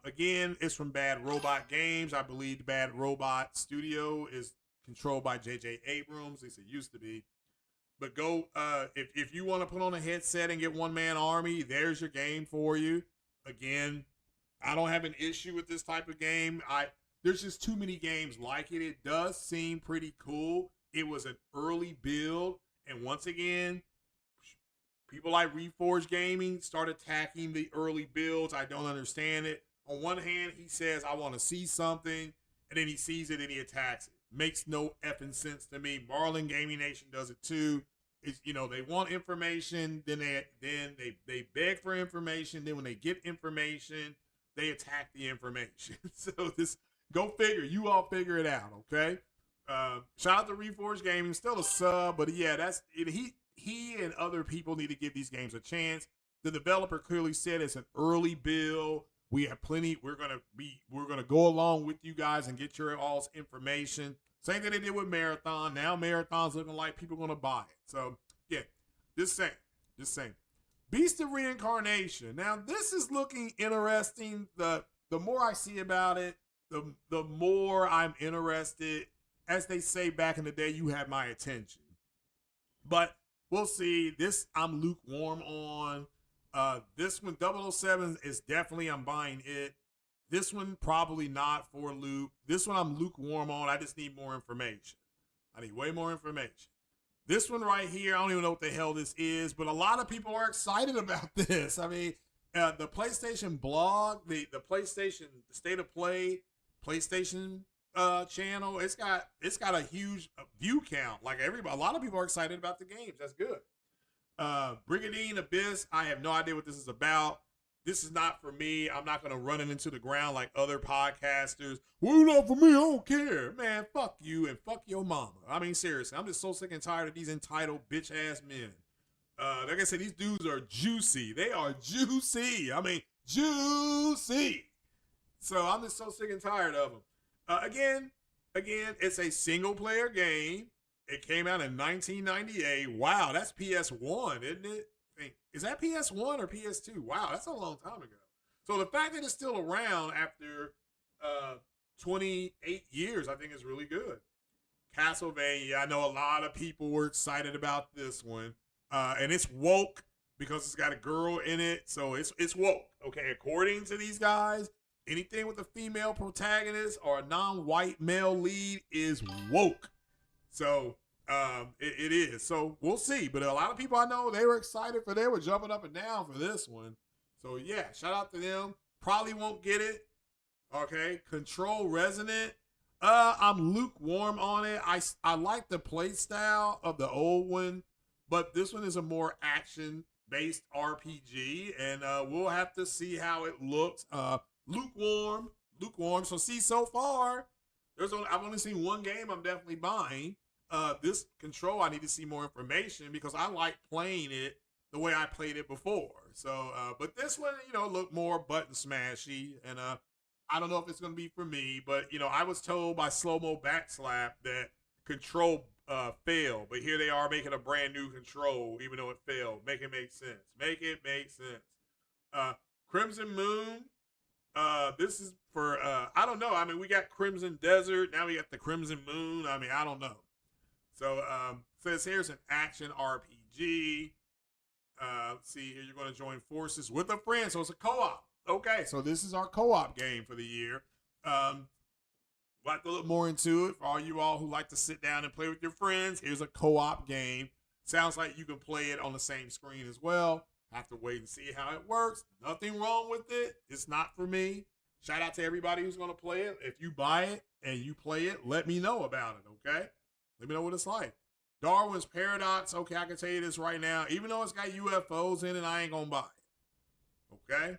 Again, it's from Bad Robot Games. I believe the Bad Robot Studio is controlled by J.J. Abrams. At least it used to be. But go if you want to put on a headset and get one man army, there's your game for you. Again, I don't have an issue with this type of game. There's just too many games like it. It does seem pretty cool. It was an early build, and once again, people like Reforged Gaming start attacking the early builds. I don't understand it. On one hand, he says, I want to see something, and then he sees it and he attacks it. Makes no effing sense to me. Marlin Gaming Nation does it too. It's, they want information, then they beg for information, then when they get information, they attack the information. So go figure. You all figure it out, okay? Shout out to Reforged Gaming, still a sub, but yeah, he and other people need to give these games a chance. The developer clearly said it's an early build. We have plenty. We're gonna go along with you guys and get your all's information. Same thing they did with Marathon. Now Marathon's looking like people are gonna buy it. So yeah, just saying. Beast of Reincarnation. Now this is looking interesting. The more I see about it, the more I'm interested. As they say back in the day, you have my attention. But we'll see. This I'm lukewarm on. This one, 007 is definitely, I'm buying it. This one, probably not for Loop. This one I'm lukewarm on. I just need more information. I need way more information. This one right here, I don't even know what the hell this is, but a lot of people are excited about this. I mean, the PlayStation blog, the PlayStation State of Play, PlayStation channel, it's got a huge view count. Like a lot of people are excited about the games. That's good. Brigandine Abyss, I have no idea what this is about. This is not for me. I'm not going to run it into the ground like other podcasters. Well, not for me. I don't care. Man, fuck you and fuck your mama. I mean, seriously, I'm just so sick and tired of these entitled bitch-ass men. Like I said, these dudes are juicy. They are juicy. I mean, juicy. So I'm just so sick and tired of them. Again, it's a single-player game. It came out in 1998. Wow, that's PS1, isn't it? Is that PS1 or PS2? Wow, that's a long time ago. So the fact that it's still around after 28 years, I think is really good. Castlevania, I know a lot of people were excited about this one. And it's woke because it's got a girl in it. So it's woke. Okay, according to these guys, anything with a female protagonist or a non-white male lead is woke. So it is. So we'll see. But a lot of people I know, they were excited they were jumping up and down for this one. So yeah, shout out to them. Probably won't get it. Okay. Control Resonant. I'm lukewarm on it. I like the play style of the old one, but this one is a more action-based RPG, and we'll have to see how it looks. Lukewarm. So see, so far, I've only seen one game I'm definitely buying. This Control, I need to see more information because I like playing it the way I played it before. So, but this one, looked more button smashy, and I don't know if it's going to be for me, but, I was told by Slow Mo Backslap that Control failed, but here they are making a brand new Control, even though it failed. Make it make sense. Make it make sense. Crimson Moon. This is for, I don't know. I mean, we got Crimson Desert. Now we got the Crimson Moon. I mean, I don't know. So, says here's an action RPG. Let's see here. You're going to join forces with a friend. So it's a co-op. Okay. So this is our co-op game for the year. Like to look more into it for all you all who like to sit down and play with your friends. Here's a co-op game. Sounds like you can play it on the same screen as well. Have to wait and see how it works. Nothing wrong with it. It's not for me. Shout out to everybody who's going to play it. If you buy it and you play it, let me know about it, okay? Let me know what it's like. Darwin's Paradox. Okay, I can tell you this right now. Even though it's got UFOs in it, I ain't going to buy it. Okay?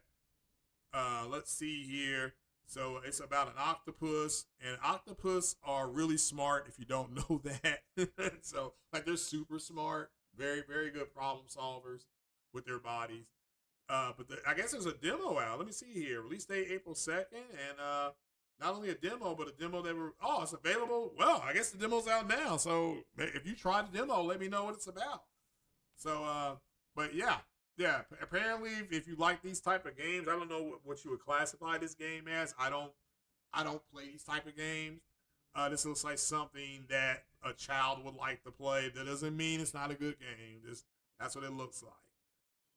Let's see here. So it's about an octopus, and octopus are really smart if you don't know that. So, like, they're super smart. Very, very good problem solvers with their bodies. But I guess there's a demo out. Let me see here. Release date April 2nd, and not only a demo, but a demo that it's available. Well, I guess the demo's out now. So if you try the demo, let me know what it's about. So, but yeah. Apparently, if you like these type of games, I don't know what you would classify this game as. I don't play these type of games. This looks like something that a child would like to play. That doesn't mean it's not a good game. That's what it looks like.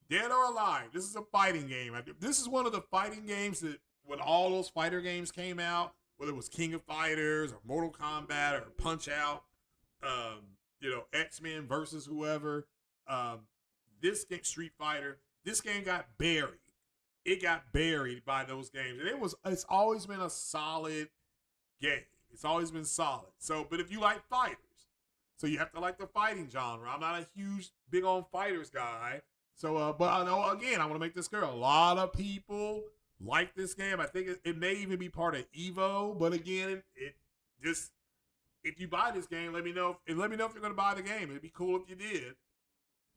Dead or Alive. This is a fighting game. This is one of the fighting games that when all those fighter games came out, whether it was King of Fighters or Mortal Kombat or Punch Out, X-Men versus whoever, this game, Street Fighter, this game got buried. It got buried by those games. And it's always been a solid game. It's always been solid. So, but if you like fighters, so you have to like the fighting genre. I'm not a huge, big on fighters guy. So, but I know, again, I want to make this clear. A lot of people like this game. I think it may even be part of Evo. But again, if you buy this game, let me know if you're going to buy the game. It'd be cool if you did.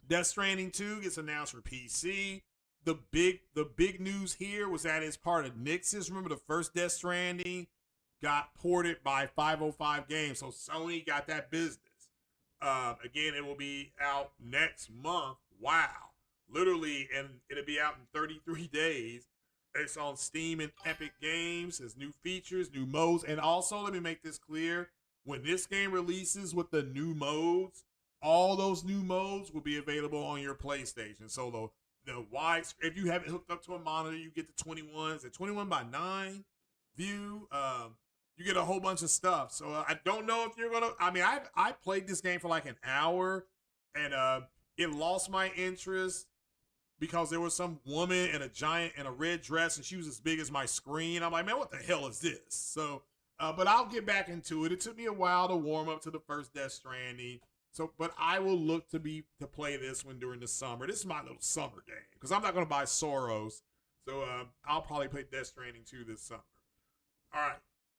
Death Stranding 2 gets announced for PC. The big news here was that it's part of Nixxes. Remember the first Death Stranding got ported by 505 Games, so Sony got that business. Again, it will be out next month. Wow. Literally, and it'll be out in 33 days. It's on Steam and Epic Games. There's new features, new modes, and also, let me make this clear, when this game releases with the new modes, all those new modes will be available on your PlayStation. So the wide, if you have it hooked up to a monitor, you get the 21s, the 21 by 9 view. You get a whole bunch of stuff. So I don't know if you're gonna. I mean, I played this game for like an hour, and it lost my interest because there was some woman in a red dress, and she was as big as my screen. I'm like, man, what the hell is this? So, but I'll get back into it. It took me a while to warm up to the first Death Stranding. So, but I will look to play this one during the summer. This is my little summer game because I'm not going to buy Soros. So I'll probably play Death Stranding 2 this summer. All right.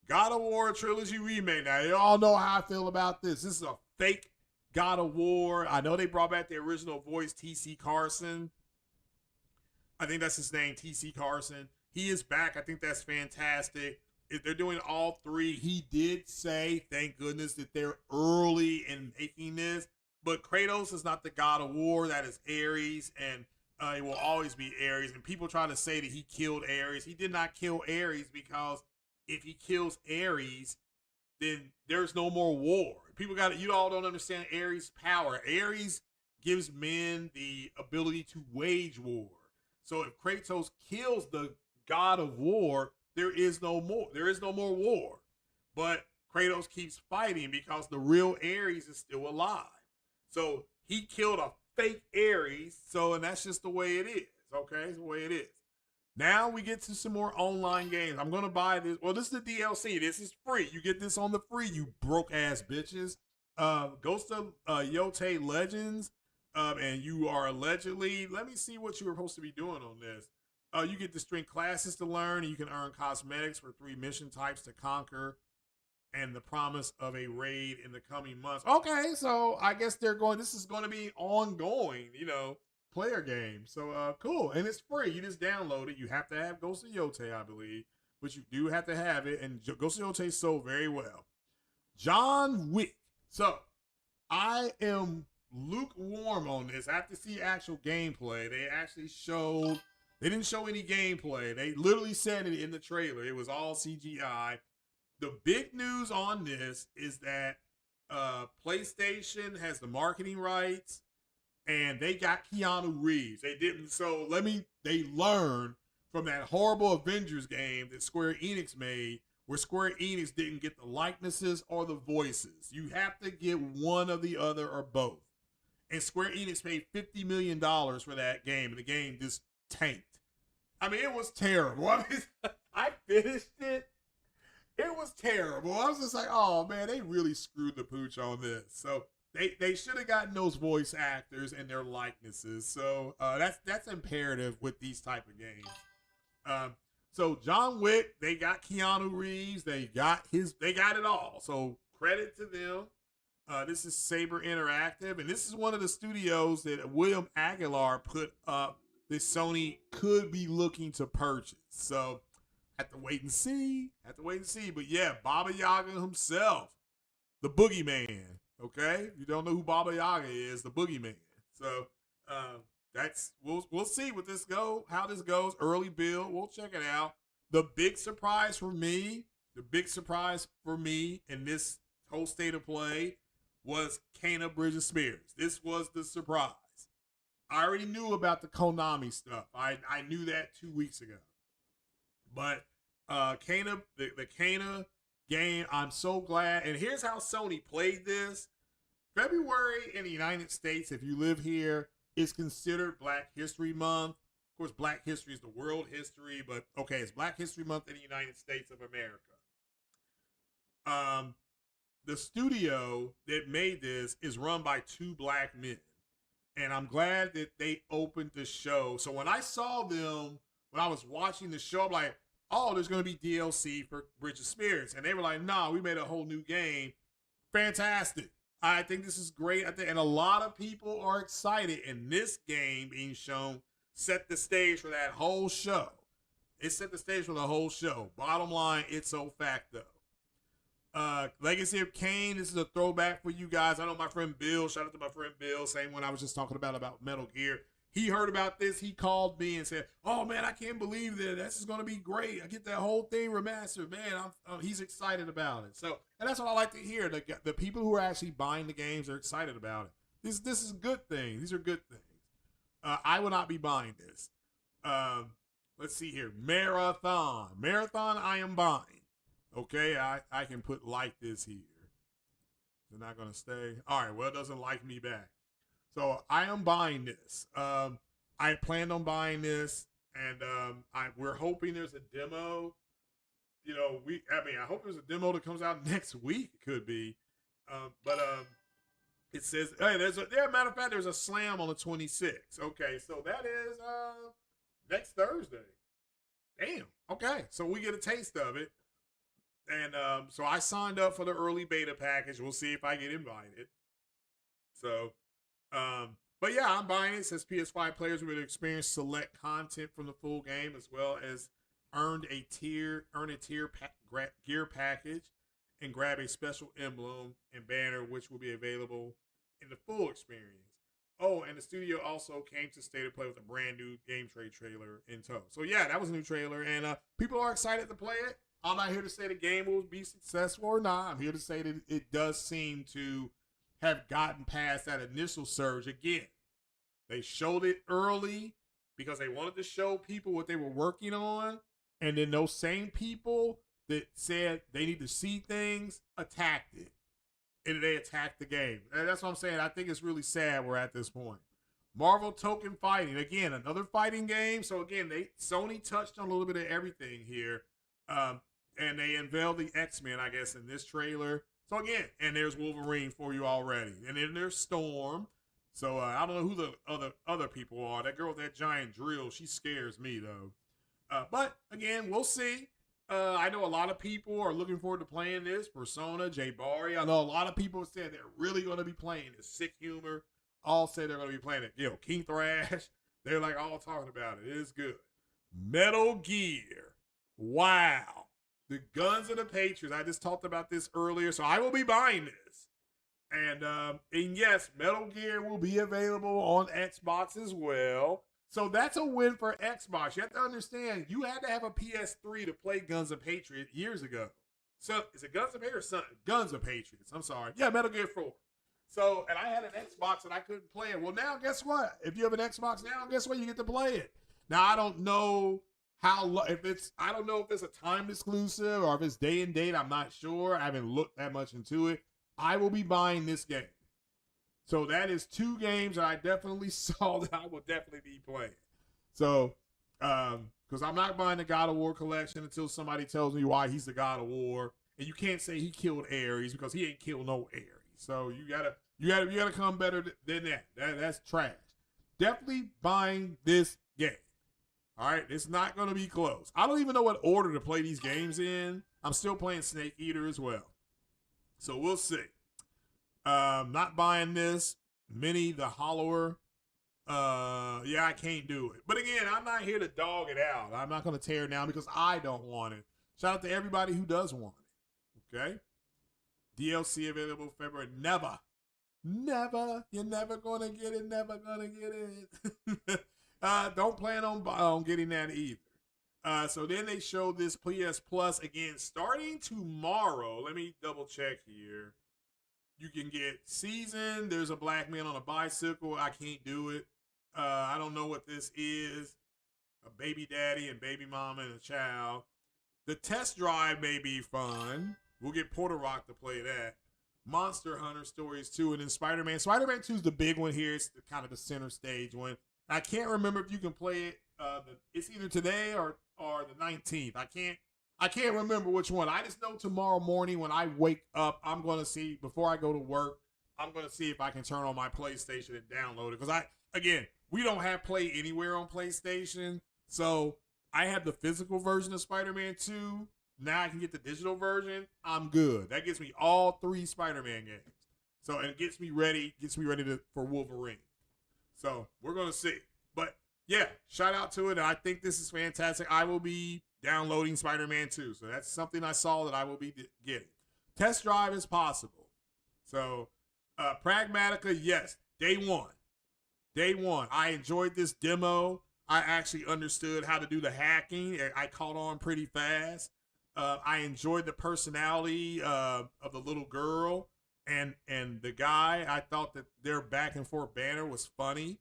God of War Trilogy Remake. Now, you all know how I feel about this. This is a fake God of War. I know they brought back the original voice, T.C. Carson. I think that's his name, T.C. Carson. He is back. I think that's fantastic. If they're doing all three, he did say, thank goodness, that they're early in making this. But Kratos is not the God of War. That is Ares, and it will always be Ares. And people try to say that he killed Ares. He did not kill Ares because if he kills Ares, then there's no more war. You all don't understand Ares' power. Ares gives men the ability to wage war. So if Kratos kills the God of War, there is no more. There is no more war. But Kratos keeps fighting because the real Ares is still alive. So he killed a fake Ares. And that's just the way it is. Okay, it's the way it is. Now we get to some more online games. I'm going to buy this. Well, this is the DLC. This is free. You get this on the free, you broke ass bitches. Ghost of Yote Legends. And you are allegedly, let me see what you were supposed to be doing on this. You get the string classes to learn. And you can earn cosmetics for 3 mission types to conquer. And the promise of a raid in the coming months. Okay, so I guess this is going to be ongoing, player game. So cool. And it's free. You just download it. You have to have Ghost of Yote, I believe. But you do have to have it. And Ghost of Yote sold very well. John Wick. So I am lukewarm on this. I have to see actual gameplay. They didn't show any gameplay. They literally said it in the trailer. It was all CGI. The big news on this is that PlayStation has the marketing rights and they got Keanu Reeves. They learned from that horrible Avengers game that Square Enix made, where Square Enix didn't get the likenesses or the voices. You have to get one or the other or both. And Square Enix paid $50 million for that game, and the game just tanked. I mean, it was terrible. I finished it. It was terrible. I was just like, oh, man, they really screwed the pooch on this. So they should have gotten those voice actors and their likenesses. So that's imperative with these type of games. So John Wick, they got Keanu Reeves. They got it all. So credit to them. This is Saber Interactive, and this is one of the studios that William Aguilar put up that Sony could be looking to purchase. So Have to wait and see. Have to wait and see. But yeah, Baba Yaga himself, the boogeyman. Okay, if you don't know who Baba Yaga is, the boogeyman. So that's we'll see what this go, how this goes. Early build, we'll check it out. The big surprise for me, in this whole state of play was Kana Bridge of Spirits. This was the surprise. I already knew about the Konami stuff. I knew that 2 weeks ago. But Kana, the Kana game, I'm so glad. And here's how Sony played this. February in the United States, if you live here, is considered Black History Month. Of course, Black history is the world history, but okay, it's Black History Month in the United States of America. The studio that made this is run by 2 black men. And I'm glad that they opened the show. So when I saw them, when I was watching the show, I'm like, oh, there's going to be DLC for Bridge of Spirits. And they were like, nah, we made a whole new game. Fantastic. I think this is great. And a lot of people are excited. And this game being shown set the stage for that whole show. It set the stage for the whole show. Bottom line, it's so facto. Legacy of Kain, this is a throwback for you guys. I know my friend Bill, shout out to my friend Bill, same one I was just talking about Metal Gear. He heard about this. He called me and said, oh, man, I can't believe that. This is going to be great. I get that whole thing remastered. Man, he's excited about it. So, and that's what I like to hear. The people who are actually buying the games are excited about it. This is a good thing. These are good things. I will not be buying this. Let's see here. Marathon. Marathon, I am buying. Okay, I can put like this here. They're not going to stay. All right, well, it doesn't like me back. So I am buying this. I planned on buying this, and we're hoping there's a demo. You know, I hope there's a demo that comes out next week. It could be. But it says, hey, matter of fact, there's a slam on the 26th. Okay, so that is next Thursday. Damn. Okay, so we get a taste of it. And so I signed up for the early beta package. We'll see if I get invited. So, but yeah, I'm buying it. It says PS5 players will experience select content from the full game, as well as earn a tier gear package and grab a special emblem and banner, which will be available in the full experience. Oh, and the studio also came to State of Play with a brand new game trailer in tow. So yeah, that was a new trailer, and people are excited to play it. I'm not here to say the game will be successful or not. I'm here to say that it does seem to have gotten past that initial surge again. They showed it early because they wanted to show people what they were working on. And then those same people that said they need to see things attacked it. And they attacked the game. And that's what I'm saying. I think it's really sad we're at this point. Marvel Token Fighting. Again, another fighting game. So again, Sony touched on a little bit of everything here. And they unveiled the X-Men, I guess, in this trailer. So again, and there's Wolverine for you already. And then there's Storm. So I don't know who the other people are. That girl with that giant drill, she scares me, though. But again, we'll see. I know a lot of people are looking forward to playing this. Persona, Jay Barry. I know a lot of people said they're really going to be playing this. Sick Humor all say they're going to be playing it. You know, King Thrash, they're like all talking about it. It is good. Metal Gear. Wow. The Guns of the Patriots. I just talked about this earlier, so I will be buying this. And yes, Metal Gear will be available on Xbox as well. So that's a win for Xbox. You have to understand, you had to have a PS3 to play Guns of Patriots years ago. So is it Guns of Patriots or something? Guns of Patriots. I'm sorry. Yeah, Metal Gear 4. So, and I had an Xbox and I couldn't play it. Well, now guess what? If you have an Xbox now, guess what? You get to play it. Now, I don't know I don't know if it's a time exclusive or if it's day and date. I'm not sure. I haven't looked that much into it. I will be buying this game. So that is 2 games that I definitely saw that I will definitely be playing. So, because I'm not buying the God of War collection until somebody tells me why he's the God of War. And you can't say he killed Ares because he ain't killed no Ares. So you gotta come better than that. That's trash. Definitely buying this game. All right, it's not going to be close. I don't even know what order to play these games in. I'm still playing Snake Eater as well. So we'll see. Not buying this. Minnie the Hollower. Yeah, I can't do it. But again, I'm not here to dog it out. I'm not going to tear it down because I don't want it. Shout out to everybody who does want it. Okay? DLC available February. Never. Never. You're never going to get it. Never going to get it. Don't plan on getting that either. So then they showed this PS Plus again starting tomorrow. Let me double check here. You can get Season. There's a black man on a bicycle. I can't do it. I don't know what this is. A baby daddy and baby mama and a child. The test drive may be fun. We'll get Porter Rock to play that. Monster Hunter Stories 2, and then Spider-Man. Spider-Man 2 is the big one here. It's kind of the center stage one. I can't remember if you can play it. It's either today or the 19th. I can't remember which one. I just know tomorrow morning when I wake up, I'm going to see, before I go to work, I'm going to see if I can turn on my PlayStation and download it. Because we don't have Play Anywhere on PlayStation. So I have the physical version of Spider-Man 2. Now I can get the digital version. I'm good. That gets me all 3 Spider-Man games. So, and it gets me ready for Wolverine. So we're going to see. But yeah, shout out to it. I think this is fantastic. I will be downloading Spider-Man 2. So that's something I saw that I will be getting. Test drive is possible. So Pragmatica, yes, day one. Day one. I enjoyed this demo. I actually understood how to do the hacking. I caught on pretty fast. I enjoyed the personality of the little girl and the guy. I thought that their back and forth banner was funny.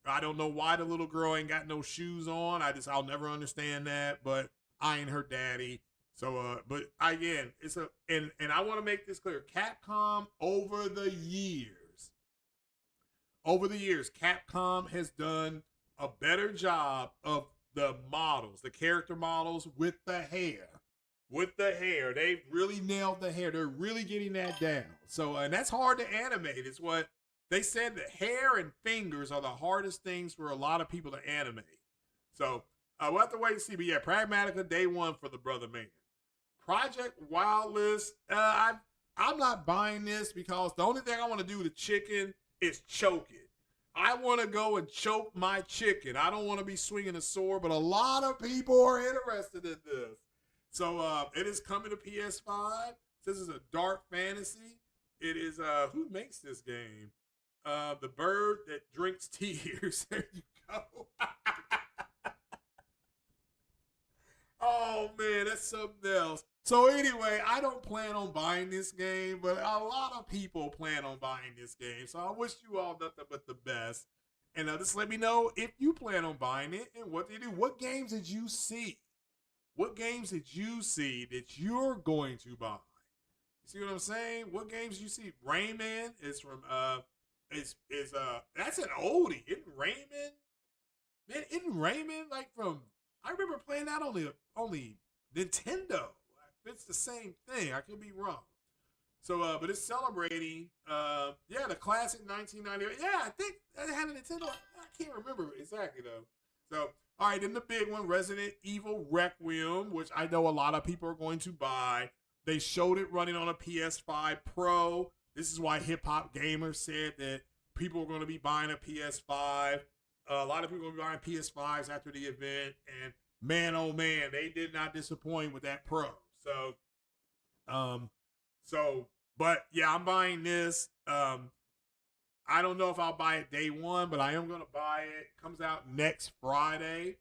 I don't know why the little girl ain't got no shoes on. I'll never understand that, but I ain't her daddy. So, but again, and I want to make this clear. Capcom over the years, Capcom has done a better job of the models, the character models with the hair. They've really nailed the hair. They're really getting that down. So, and that's hard to animate. It's what they said, that hair and fingers are the hardest things for a lot of people to animate. So, we'll have to wait and see. But yeah, Pragmatica, day one for the brother man. Project Wildlist, I'm not buying this because the only thing I want to do with the chicken is choke it. I want to go and choke my chicken. I don't want to be swinging a sword, but a lot of people are interested in this. So it is coming to PS5. This is a dark fantasy. It is, who makes this game? The bird that drinks tears. There you go. Oh, man, that's something else. So anyway, I don't plan on buying this game, but a lot of people plan on buying this game. So I wish you all nothing but the best. And just let me know if you plan on buying it and what they do. What games did you see? What games did you see that you're going to buy? You see what I'm saying? What games did you see? Rayman is from that's an oldie. Isn't Rayman? Man, isn't Rayman like from, I remember playing that only Nintendo. It's the same thing. I could be wrong. So, but it's celebrating, the classic 1998. Yeah, I think it had a Nintendo. I can't remember exactly though. So, all right, then the big one, Resident Evil Requiem, which I know a lot of people are going to buy. They showed it running on a PS5 Pro. This is why Hip Hop Gamer said that people are going to be buying a PS5. A lot of people are going to be buying PS5s after the event, and man, oh man, they did not disappoint with that Pro. But yeah, I'm buying this. I don't know if I'll buy it day one, but I am going to buy it. Comes out next Friday,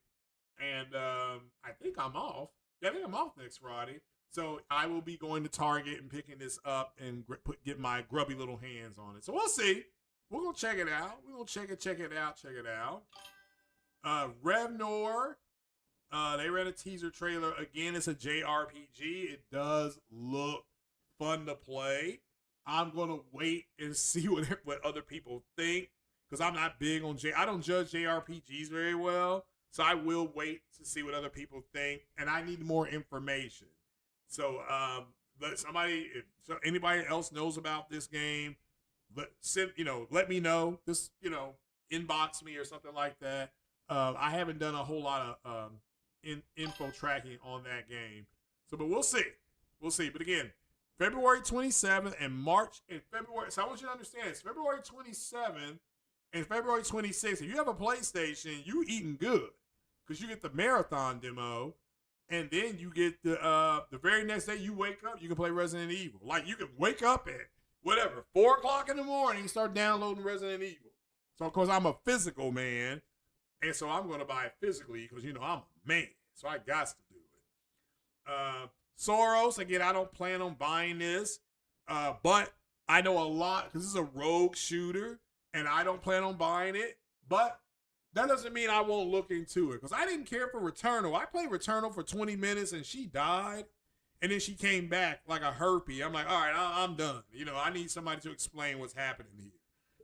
and I think I'm off. Yeah, I think I'm off next Friday. So I will be going to Target and picking this up and get my grubby little hands on it. So we'll see. We're going to check it out. We're going to check it out. Revnor. They ran a teaser trailer. Again, it's a JRPG. It does look fun to play. I'm going to wait and see what other people think, because I'm not big on I don't judge JRPGs very well. So I will wait to see what other people think, and I need more information. So if anybody else knows about this game, let me know. Just, inbox me or something like that. I haven't done a whole lot of info tracking on that game. So, but we'll see. But again, February 27th and March and February. So I want you to understand, it's February 27th And February 26th, if you have a PlayStation, you eating good because you get the marathon demo, and then you get the very next day you wake up, you can play Resident Evil. Like you can wake up at whatever 4 o'clock in the morning, start downloading Resident Evil. So of course I'm a physical man, and so I'm gonna buy it physically because I'm a man, so I got to do it. Soros, again, I don't plan on buying this, but I know a lot because this is a rogue shooter, and I don't plan on buying it. But that doesn't mean I won't look into it because I didn't care for Returnal. I played Returnal for 20 minutes and she died, and then she came back like a herpy. I'm like, all right, I'm done. I need somebody to explain what's happening here.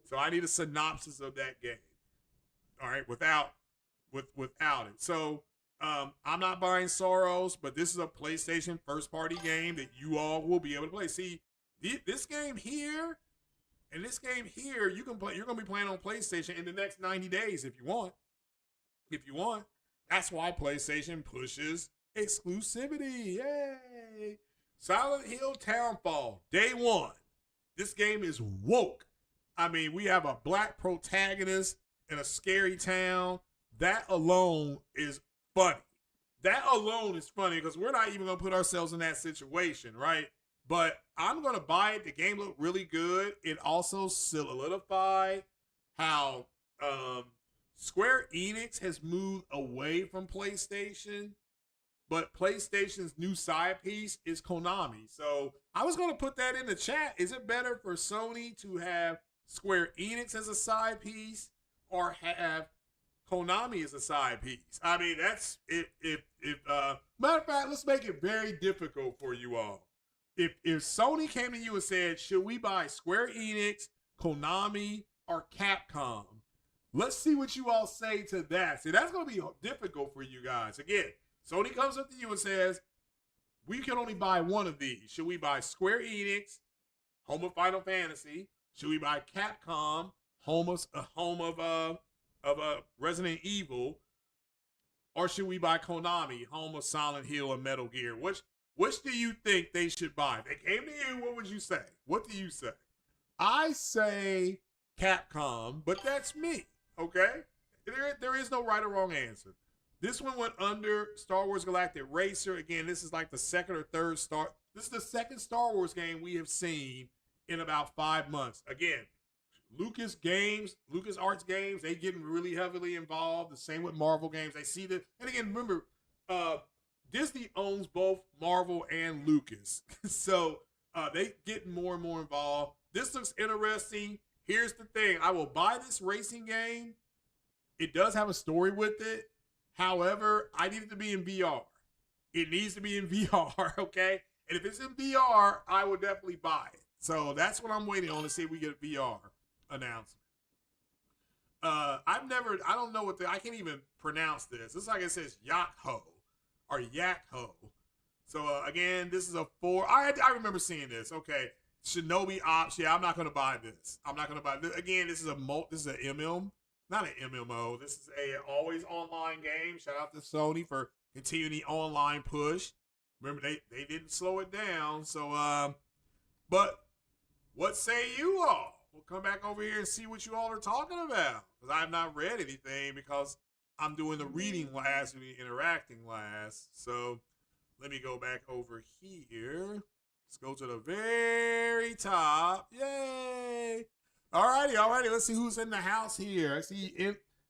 So I need a synopsis of that game. All right, without it. So I'm not buying Soros, but this is a PlayStation first-party game that you all will be able to play. See, this game here and this game here, you can play. You're gonna be playing on PlayStation in the next 90 days if you want. That's why PlayStation pushes exclusivity. Yay! Silent Hill Townfall, day one. This game is woke. I mean, we have a black protagonist in a scary town. That alone is funny. Because we're not even going to put ourselves in that situation, right? But I'm going to buy it. The game looked really good. It also solidified how Square Enix has moved away from PlayStation, but PlayStation's new side piece is Konami. So I was going to put that in the chat. Is it better for Sony to have Square Enix as a side piece or have Konami as a side piece? I mean, that's if matter of fact, let's make it very difficult for you all. If Sony came to you and said, should we buy Square Enix, Konami, or Capcom? Let's see what you all say to that. See, that's going to be difficult for you guys. Again, Sony comes up to you and says, we can only buy one of these. Should we buy Square Enix, home of Final Fantasy? Should we buy Capcom, home of Resident Evil? Or should we buy Konami, home of Silent Hill and Metal Gear? Which do you think they should buy? If they came to you, what would you say? What do you say? I say Capcom, but that's me, okay? There is no right or wrong answer. This one went under Star Wars Galactic Racer. Again, this is like the second or third This is the second Star Wars game we have seen in about 5 months. Again, Lucas Arts games, they getting really heavily involved. The same with Marvel games. They see that. And again, remember, Disney owns both Marvel and Lucas. So they getting more and more involved. This looks interesting. Here's the thing. I will buy this racing game. It does have a story with it. However, I need it to be in VR. It needs to be in VR, okay? And if it's in VR, I would definitely buy it. So that's what I'm waiting on to see if we get a VR announcement. I don't know I can't even pronounce this. It's like it says Yakho or Yakho. So again, this is a 4. I remember seeing this. Okay. Shinobi Ops. Yeah, I'm not going to buy this. I'm not going to buy this. Again, this is an MM. Not an MMO. This is a always online game. Shout out to Sony for continuing the online push. Remember, they didn't slow it down. So, but what say you all? We'll come back over here and see what you all are talking about. Because I have not read anything because I'm doing the reading last and the interacting last. So let me go back over here. Let's go to the very top. Yay! Alrighty. Let's see who's in the house here.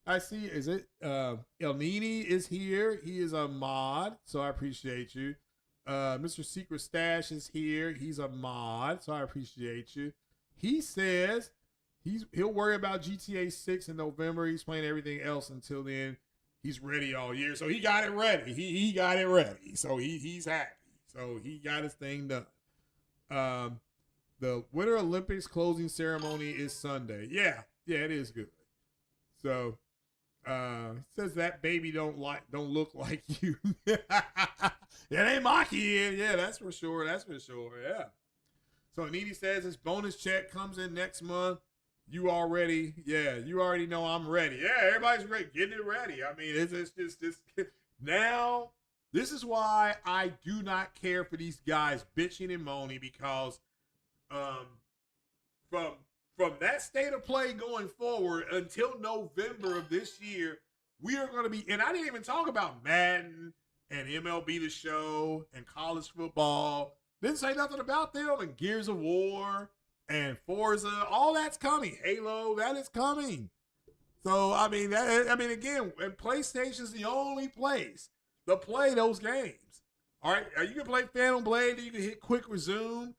I see. Is it El Nini is here? He is a mod, so I appreciate you. Mr. Secret Stash is here. He's a mod, so I appreciate you. He says he'll worry about GTA 6 in November. He's playing everything else until then. He's ready all year, so he got it ready. He got it ready, so he's happy. So he got his thing done. The Winter Olympics closing ceremony is Sunday. Yeah, it is good. So, it says that baby don't look like you. It ain't my kid. Yeah, that's for sure. Yeah. So Aniti says his bonus check comes in next month. You already know I'm ready. Yeah, everybody's ready, getting it ready. I mean, it's just this now. This is why I do not care for these guys bitching and moaning because from from that state of play going forward until November of this year, we are going to be, and I didn't even talk about Madden and MLB The Show and college football. Didn't say nothing about them, and Gears of War and Forza. All that's coming. Halo, that is coming. So again, and PlayStation's the only place to play those games. All right, you can play Phantom Blade, then you can hit quick resume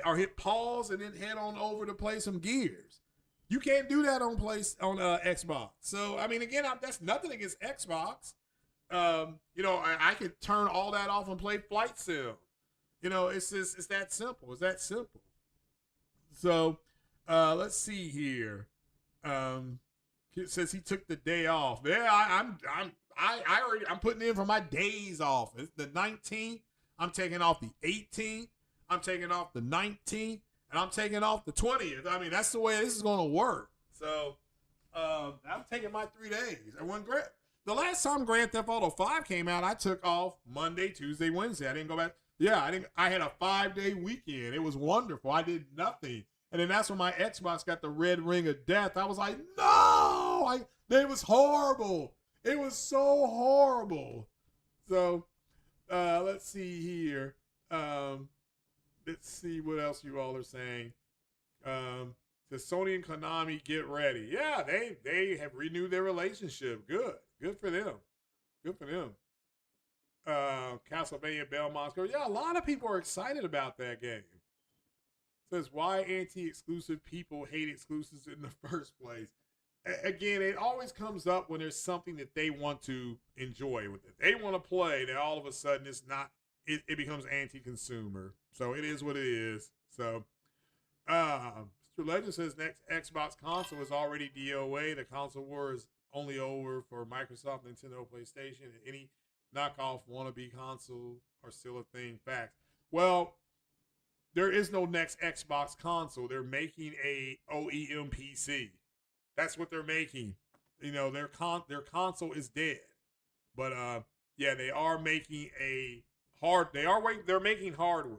or hit pause and then head on over to play some Gears. You can't do that on Xbox. So again, that's nothing against Xbox. I could turn all that off and play Flight Sim. It's that simple. It's that simple. So let's see here. It says he took the day off. Yeah, I'm putting in for my days off. It's the 19th. I'm taking off the 18th. I'm taking off the 19th, and I'm taking off the 20th. That's the way this is going to work. So I'm taking my 3 days. The last time Grand Theft Auto 5 came out, I took off Monday, Tuesday, Wednesday. I didn't go back. Yeah, I had a 5-day weekend. It was wonderful. I did nothing. And then that's when my Xbox got the red ring of death. I was like, no! It was horrible. It was so horrible. So let's see here. Let's see what else you all are saying. The Sony and Konami get ready. Yeah, they have renewed their relationship. Good for them. Good for them. Castlevania Belmont. Yeah, a lot of people are excited about that game. Says, why anti-exclusive people hate exclusives in the first place? Again, it always comes up when there's something that they want to enjoy with it. They want to play, then all of a sudden it becomes anti-consumer. So it is what it is. So Mr. Legend says next Xbox console is already DOA. The console war is only over for Microsoft, Nintendo, PlayStation, and any knockoff wannabe console are still a thing. Facts. Well, there is no next Xbox console. They're making a OEM PC. That's what they're making. Their console is dead. But yeah, they are making they're making hardware.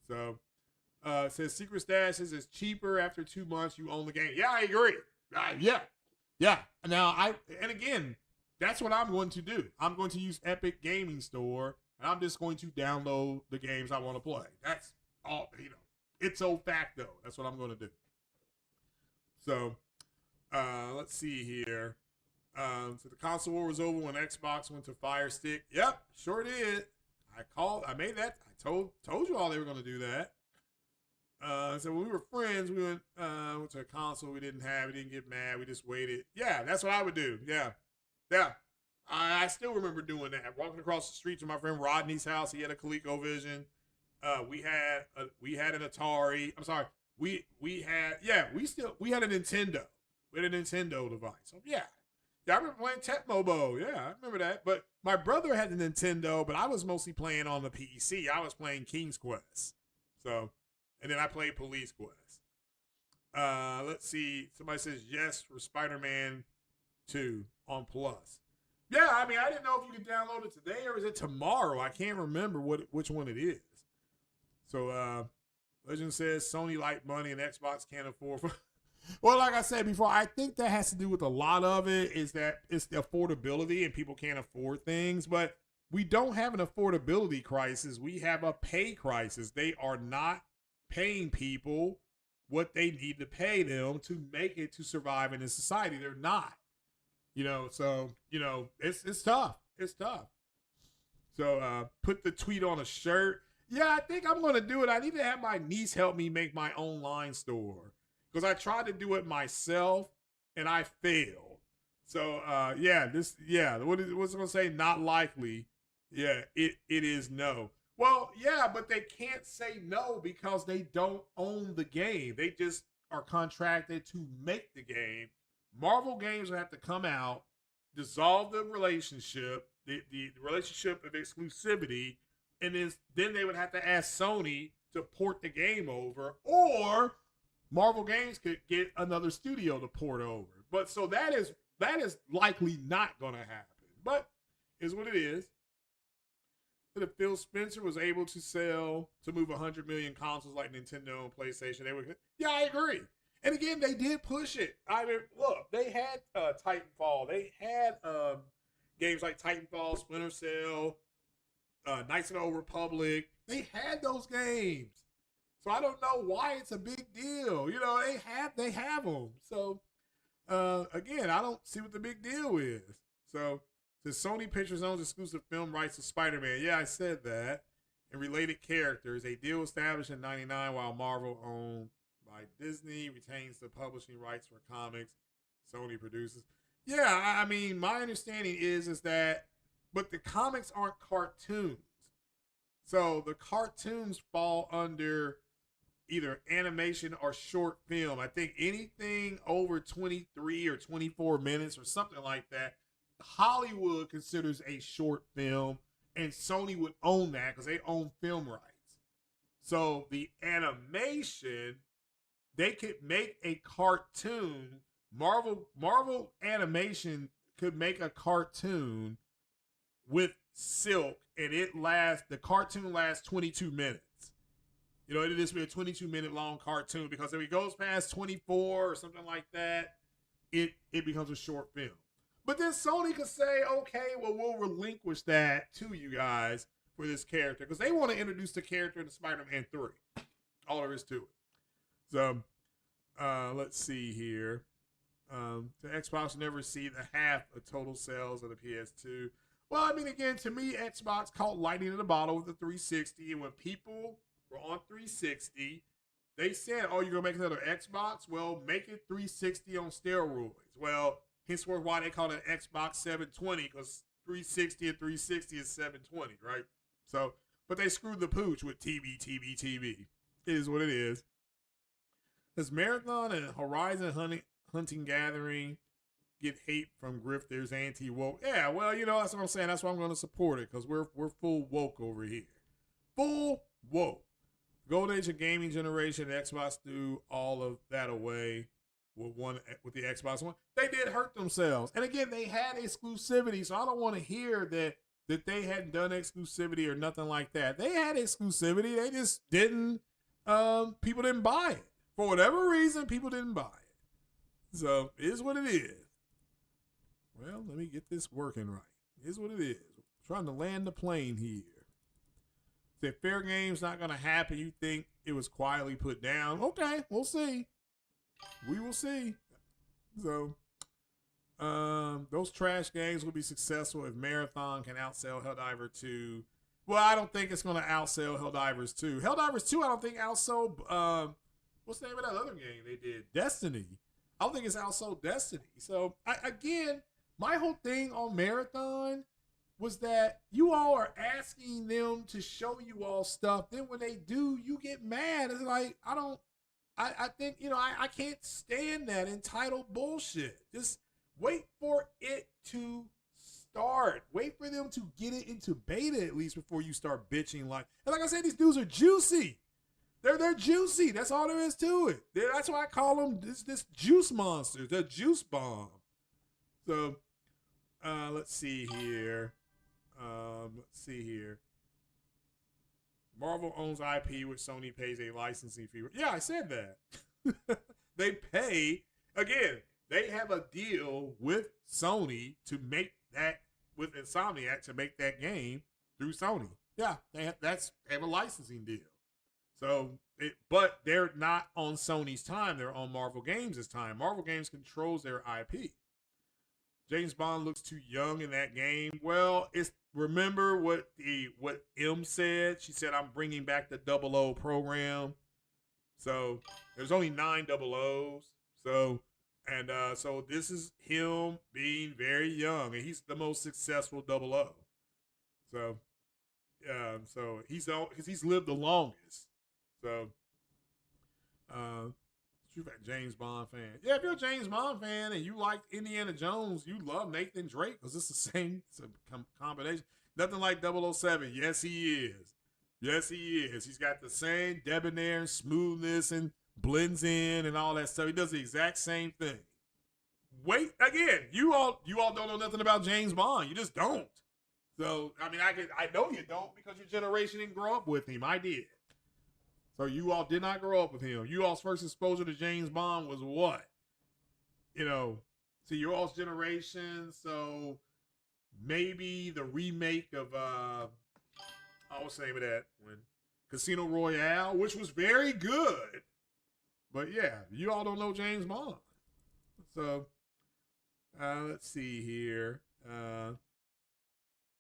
So it says Secret Stash is cheaper after 2 months. You own the game. Yeah, I agree. Yeah. Now again, that's what I'm going to do. I'm going to use Epic Gaming Store, and I'm just going to download the games I want to play. That's all. It's so facto. That's what I'm going to do. So let's see here. So the console war was over when Xbox went to Fire Stick. Yep, sure did. I made that. I told you all they were going to do that. So when we were friends, we went to a console we didn't have. We didn't get mad. We just waited. Yeah, that's what I would do. Yeah. I still remember doing that. Walking across the street to my friend Rodney's house. He had a ColecoVision. We had an Atari. I'm sorry. We had a Nintendo. We had a Nintendo device. So yeah, I remember playing Tecmo. Yeah, I remember that. But my brother had the Nintendo, but I was mostly playing on the PC. I was playing King's Quest. So, and then I played Police Quest. Let's see. Somebody says yes for Spider-Man 2 on Plus. Yeah, I didn't know if you could download it today or is it tomorrow. I can't remember which one it is. So, Legend says Sony like money and Xbox can't afford. Well, like I said before, I think that has to do with a lot of it is that it's the affordability and people can't afford things. But we don't have an affordability crisis. We have a pay crisis. They are not paying people what they need to pay them to make it to survive in this society. They're not. So it's tough. It's tough. So put the tweet on a shirt. Yeah, I think I'm going to do it. I need to have my niece help me make my online store. Because I tried to do it myself and I failed. So what's it gonna say? Not likely. Yeah, it is no. Well, yeah, but they can't say no because they don't own the game. They just are contracted to make the game. Marvel games will have to come out, dissolve the relationship, the relationship of exclusivity, and then they would have to ask Sony to port the game over, or Marvel Games could get another studio to port over. But so that is likely not going to happen. But is what it is. But if Phil Spencer was able to move 100 million consoles like Nintendo and PlayStation, they would. Yeah, I agree. And again, they did push it. I mean, look, they had Titanfall. They had games like Titanfall, Splinter Cell, Knights of the Old Republic. They had those games. So I don't know why it's a big deal. You know, they have them. So again, I don't see what the big deal is. So the Sony Pictures owns exclusive film rights to Spider-Man. Yeah, I said that. And related characters. A deal established in '99 while Marvel, owned by Disney, retains the publishing rights for comics Sony produces. Yeah, I mean, my understanding is that, but the comics aren't cartoons. So the cartoons fall under either animation or short film. I think anything over 23 or 24 minutes or something like that, Hollywood considers a short film, and Sony would own that because they own film rights. So the animation, they could make a cartoon. Marvel Animation could make a cartoon with Silk, and the cartoon lasts 22 minutes. You know, it is be a 22-minute long cartoon, because if it goes past 24 or something like that, it becomes a short film. But then Sony could say, okay, well, we'll relinquish that to you guys for this character, because they want to introduce the character in Spider-Man 3. All there is to it. So, let's see here. The Xbox never see the half of total sales of the PS2. Well, I mean, again, to me, Xbox caught lightning in the bottle with the 360, and when people were on 360, they said, oh, you're going to make another Xbox? Well, make it 360 on steroids. Well, henceforth why they call it Xbox 720, because 360 and 360 is 720, right? So, but they screwed the pooch with TV. It is what it is. Does Marathon and Horizon Hunting Gathering get hate from grifters, anti-woke? Yeah, well, you know, that's what I'm saying. That's why I'm going to support it, because we're full woke over here. Full woke. Gold age of gaming generation, Xbox threw all of that away with the Xbox One. They did hurt themselves. And again, they had exclusivity, so I don't want to hear that they hadn't done exclusivity or nothing like that. They had exclusivity. They just didn't, people didn't buy it. For whatever reason, people didn't buy it. So, it is what it is. Well, let me get this working right. It is what it is. I'm trying to land the plane here. If fair game's not going to happen, you think it was quietly put down? Okay, we'll see. We will see. So, those trash games will be successful if Marathon can outsell Helldiver 2. Well, I don't think it's going to outsell Helldivers 2. Helldivers 2, I don't think outsold, what's the name of that other game they did? Destiny. I don't think it's outsold Destiny. So, again, my whole thing on Marathon was that you all are asking them to show you all stuff. Then when they do, you get mad. It's like, I think, you know, I can't stand that entitled bullshit. Just wait for it to start. Wait for them to get it into beta at least before you start bitching. And like I said, these dudes are juicy. They're juicy. That's all there is to it. That's why I call them this juice monster, the juice bomb. So, let's see here. Marvel owns IP, which Sony pays a licensing fee. Yeah, I said that. They pay, again, they have a deal with Sony to make that, with Insomniac to make that game through Sony. Yeah, they have a licensing deal. So, but they're not on Sony's time. They're on Marvel Games' time. Marvel Games controls their IP. James Bond looks too young in that game. Well, remember what M said? She said, I'm bringing back the 00 program. So there's only 9 00s. So this is him being very young, and he's the most successful 00. So because he's lived the longest. So you're a James Bond fan. Yeah, if you're a James Bond fan and you like Indiana Jones, you love Nathan Drake because it's the same combination. Nothing like 007. Yes, he is. Yes, he is. He's got the same debonair smoothness and blends in and all that stuff. He does the exact same thing. Wait, again, you all don't know nothing about James Bond. You just don't. So, I mean, I know you don't because your generation didn't grow up with him. I did. So you all did not grow up with him. You all's first exposure to James Bond was what? To your all's generation. So maybe the remake of what's the name of that one? Casino Royale, which was very good. But yeah, you all don't know James Bond. So let's see here.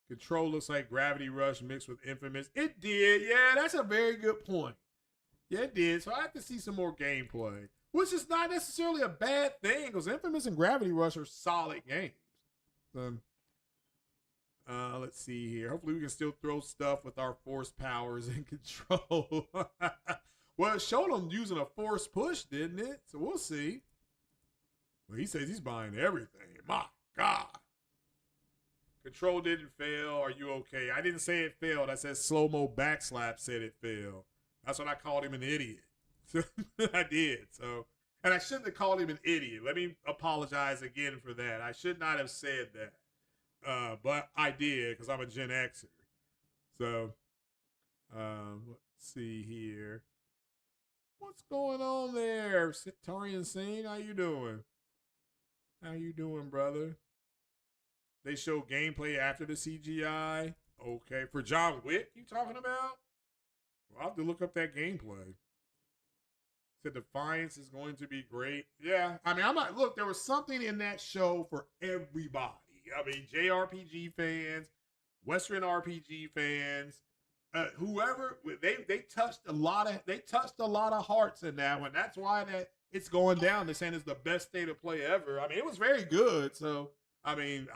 Control looks like Gravity Rush mixed with Infamous. It did. Yeah, that's a very good point. Yeah, it did. So I have to see some more gameplay, which is not necessarily a bad thing because Infamous and Gravity Rush are solid games. So, let's see here. Hopefully we can still throw stuff with our force powers and control. Well, it showed him using a force push, didn't it? So we'll see. Well, he says he's buying everything. My God. Control didn't fail. Are you okay? I didn't say it failed. I said slow-mo backslap said it failed. That's what I called him an idiot. So I did. So, and I shouldn't have called him an idiot. Let me apologize again for that. I should not have said that. But I did because I'm a Gen Xer. So, let's see here. What's going on there? Tarian Singh, how you doing? How you doing, brother? They show gameplay after the CGI. Okay. For John Wick, you talking about? Well, I'll have to look up that gameplay. Said Defiance is going to be great. Yeah. I mean, look, there was something in that show for everybody. I mean, JRPG fans, Western RPG fans, whoever, they touched a lot of hearts in that one. That's why that it's going down. They're saying it's the best state of play ever. I mean, it was very good. So, I mean,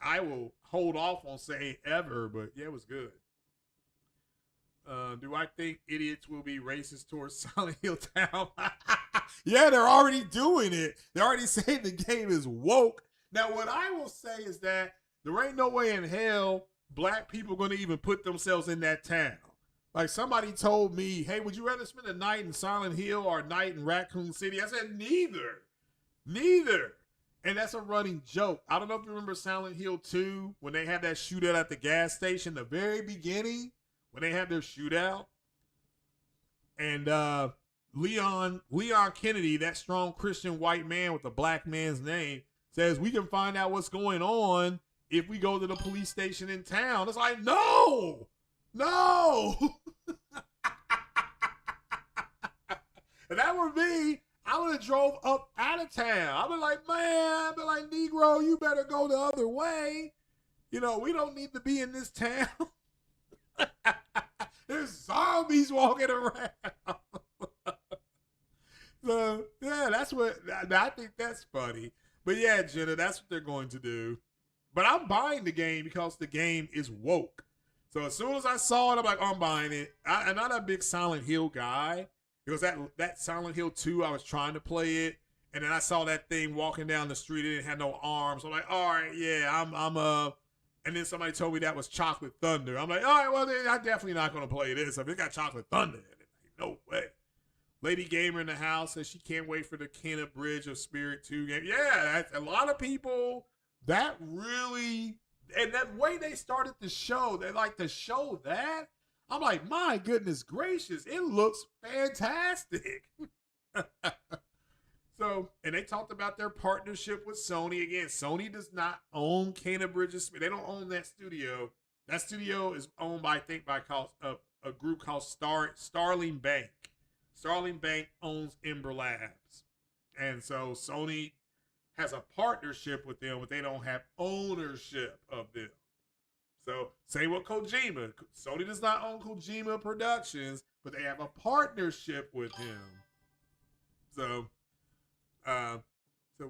I will hold off on saying ever, but yeah, it was good. Do I think idiots will be racist towards Silent Hill Town? Yeah, they're already doing it. They're already saying the game is woke. Now, what I will say is that there ain't no way in hell black people are going to even put themselves in that town. Like somebody told me, hey, would you rather spend a night in Silent Hill or a night in Raccoon City? I said, neither. And that's a running joke. I don't know if you remember Silent Hill 2 when they had that shootout at the gas station, the very beginning when they had their shootout. And Leon Kennedy, that strong Christian white man with a black man's name, says we can find out what's going on if we go to the police station in town. It's like, no. And that would be, I would have drove up out of town. I'd be like, Negro, you better go the other way. We don't need to be in this town. There's zombies walking around. So, yeah, I think that's funny. But yeah, Jenna, that's what they're going to do. But I'm buying the game because the game is woke. So as soon as I saw it, I'm like, oh, I'm buying it. I'm not a big Silent Hill guy. Because that Silent Hill 2, I was trying to play it. And then I saw that thing walking down the street. It didn't have no arms. I'm like, all right, yeah, and then somebody told me that was Chocolate Thunder. I'm like, all right, well, then I'm definitely not going to play this. If it got Chocolate Thunder in it, no way. Lady Gamer in the house says she can't wait for the Kenna Bridge of Spirit 2 game. Yeah, that's a lot of people. That really, and that way they started the show, they like to show that. I'm like, my goodness gracious, it looks fantastic. So, and they talked about their partnership with Sony. Again, Sony does not own Kenna Bridges. They don't own that studio. That studio is owned by, I think, by a group called Starling Bank. Starling Bank owns Ember Labs. And so Sony has a partnership with them, but they don't have ownership of them. So, same with Kojima. Sony does not own Kojima Productions, but they have a partnership with him. So,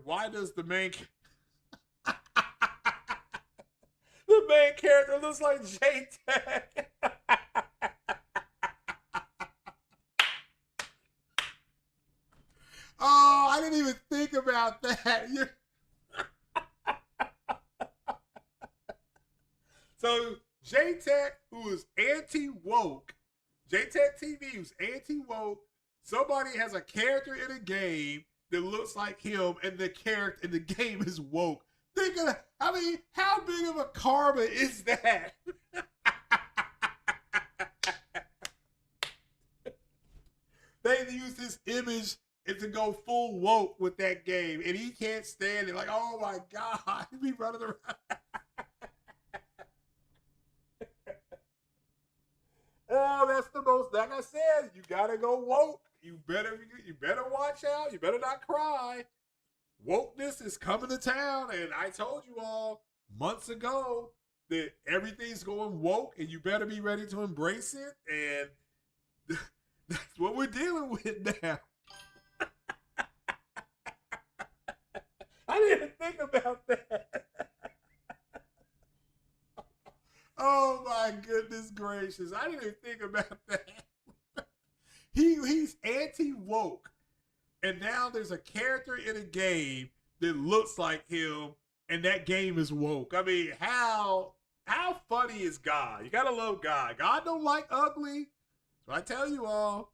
why does the main character looks like J-Tech? Oh, I didn't even think about that. So J-Tech, who is anti-woke, J-Tech TV, who's anti-woke, somebody has a character in a game that looks like him, and the character in the game is woke. How big of a karma is that? they used this image and to go full woke with that game, and he can't stand it. Like, oh my god, he be running around. Oh, that's the most. Like I said, you gotta go woke. You better watch out. You better not cry. Wokeness is coming to town, and I told you all months ago that everything's going woke, and you better be ready to embrace it. And that's what we're dealing with now. I didn't think about that. Oh my goodness gracious! I didn't even think about that. He's anti-woke, and now there's a character in a game that looks like him, and that game is woke. I mean, how funny is God? You gotta love God. God don't like ugly. So I tell you all.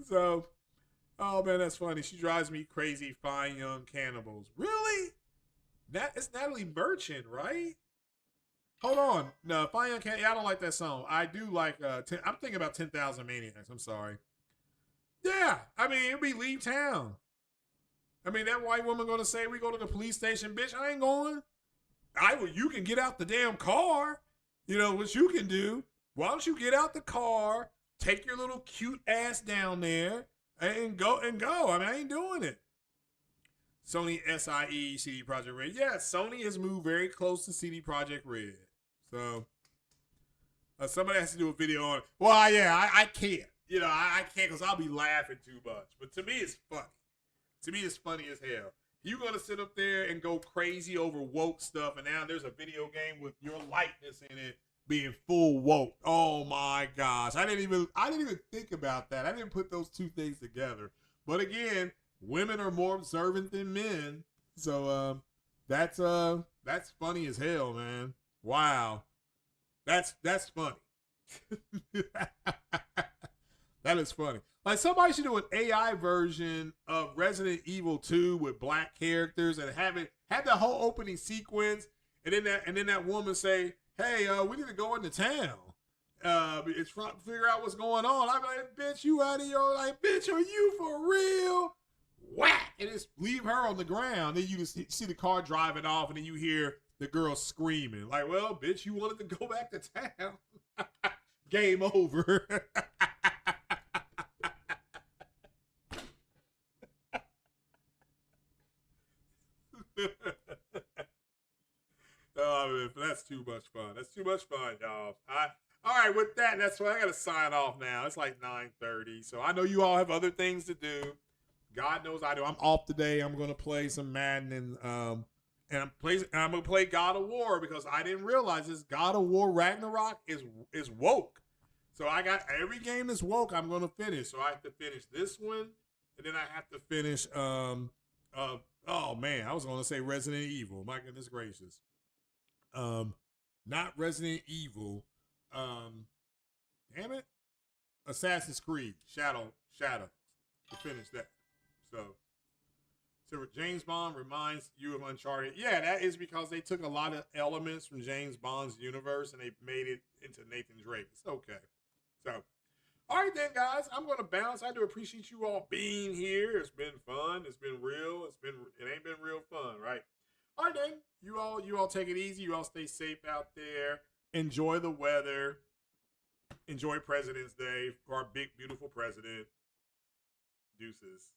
So, oh man, that's funny. She drives me crazy. Fine young cannibals. Really? It's Natalie Merchant, right? Hold on. No, Fine Young Cannibals. Yeah, I don't like that song. I do like. I'm thinking about 10,000 Maniacs. I'm sorry. Yeah, I mean, we leave town. I mean, that white woman gonna say we go to the police station, bitch. I ain't going. You can get out the damn car. You know what you can do? Why don't you get out the car, take your little cute ass down there, and go I mean, I ain't doing it. Sony SIE CD Projekt Red. Yeah, Sony has moved very close to CD Projekt Red. So somebody has to do a video on it. Well, yeah, I can't. You know, I can't because I'll be laughing too much. But to me, it's funny. To me, it's funny as hell. You're going to sit up there and go crazy over woke stuff, and now there's a video game with your likeness in it being full woke. Oh my gosh. I didn't even think about that. I didn't put those two things together. But again, women are more observant than men. So that's funny as hell, man. Wow. That's funny. That is funny. Like somebody should do an AI version of Resident Evil 2 with black characters and have the whole opening sequence, and then that woman say, "Hey, we need to go into town. It's figure out what's going on." I'm like, "Bitch, you out of your like, bitch, are you for real?" Whack, and just leave her on the ground. Then you just see the car driving off, and then you hear the girl screaming, like, "Well, bitch, you wanted to go back to town. Game over." Oh, man, that's too much fun. That's too much fun, y'all. All right, with that, that's why I got to sign off now. It's like 9:30, so I know you all have other things to do. God knows I do. I'm off today. I'm going to play some Madden and I'm gonna play God of War because I didn't realize this. God of War Ragnarok is woke. So I got every game that's woke. I'm gonna finish. So I have to finish this one, and then I have to finish. Oh man, I was gonna say Resident Evil. My goodness gracious. Not Resident Evil. Damn it, Assassin's Creed Shadow to finish that. So James Bond reminds you of Uncharted. Yeah, that is because they took a lot of elements from James Bond's universe and they made it into Nathan Drake. It's okay. So, all right then, guys. I'm gonna bounce. I do appreciate you all being here. It's been fun. It's been real. It ain't been real fun, right? All right then. You all take it easy. You all stay safe out there. Enjoy the weather. Enjoy President's Day for our big beautiful president. Deuces.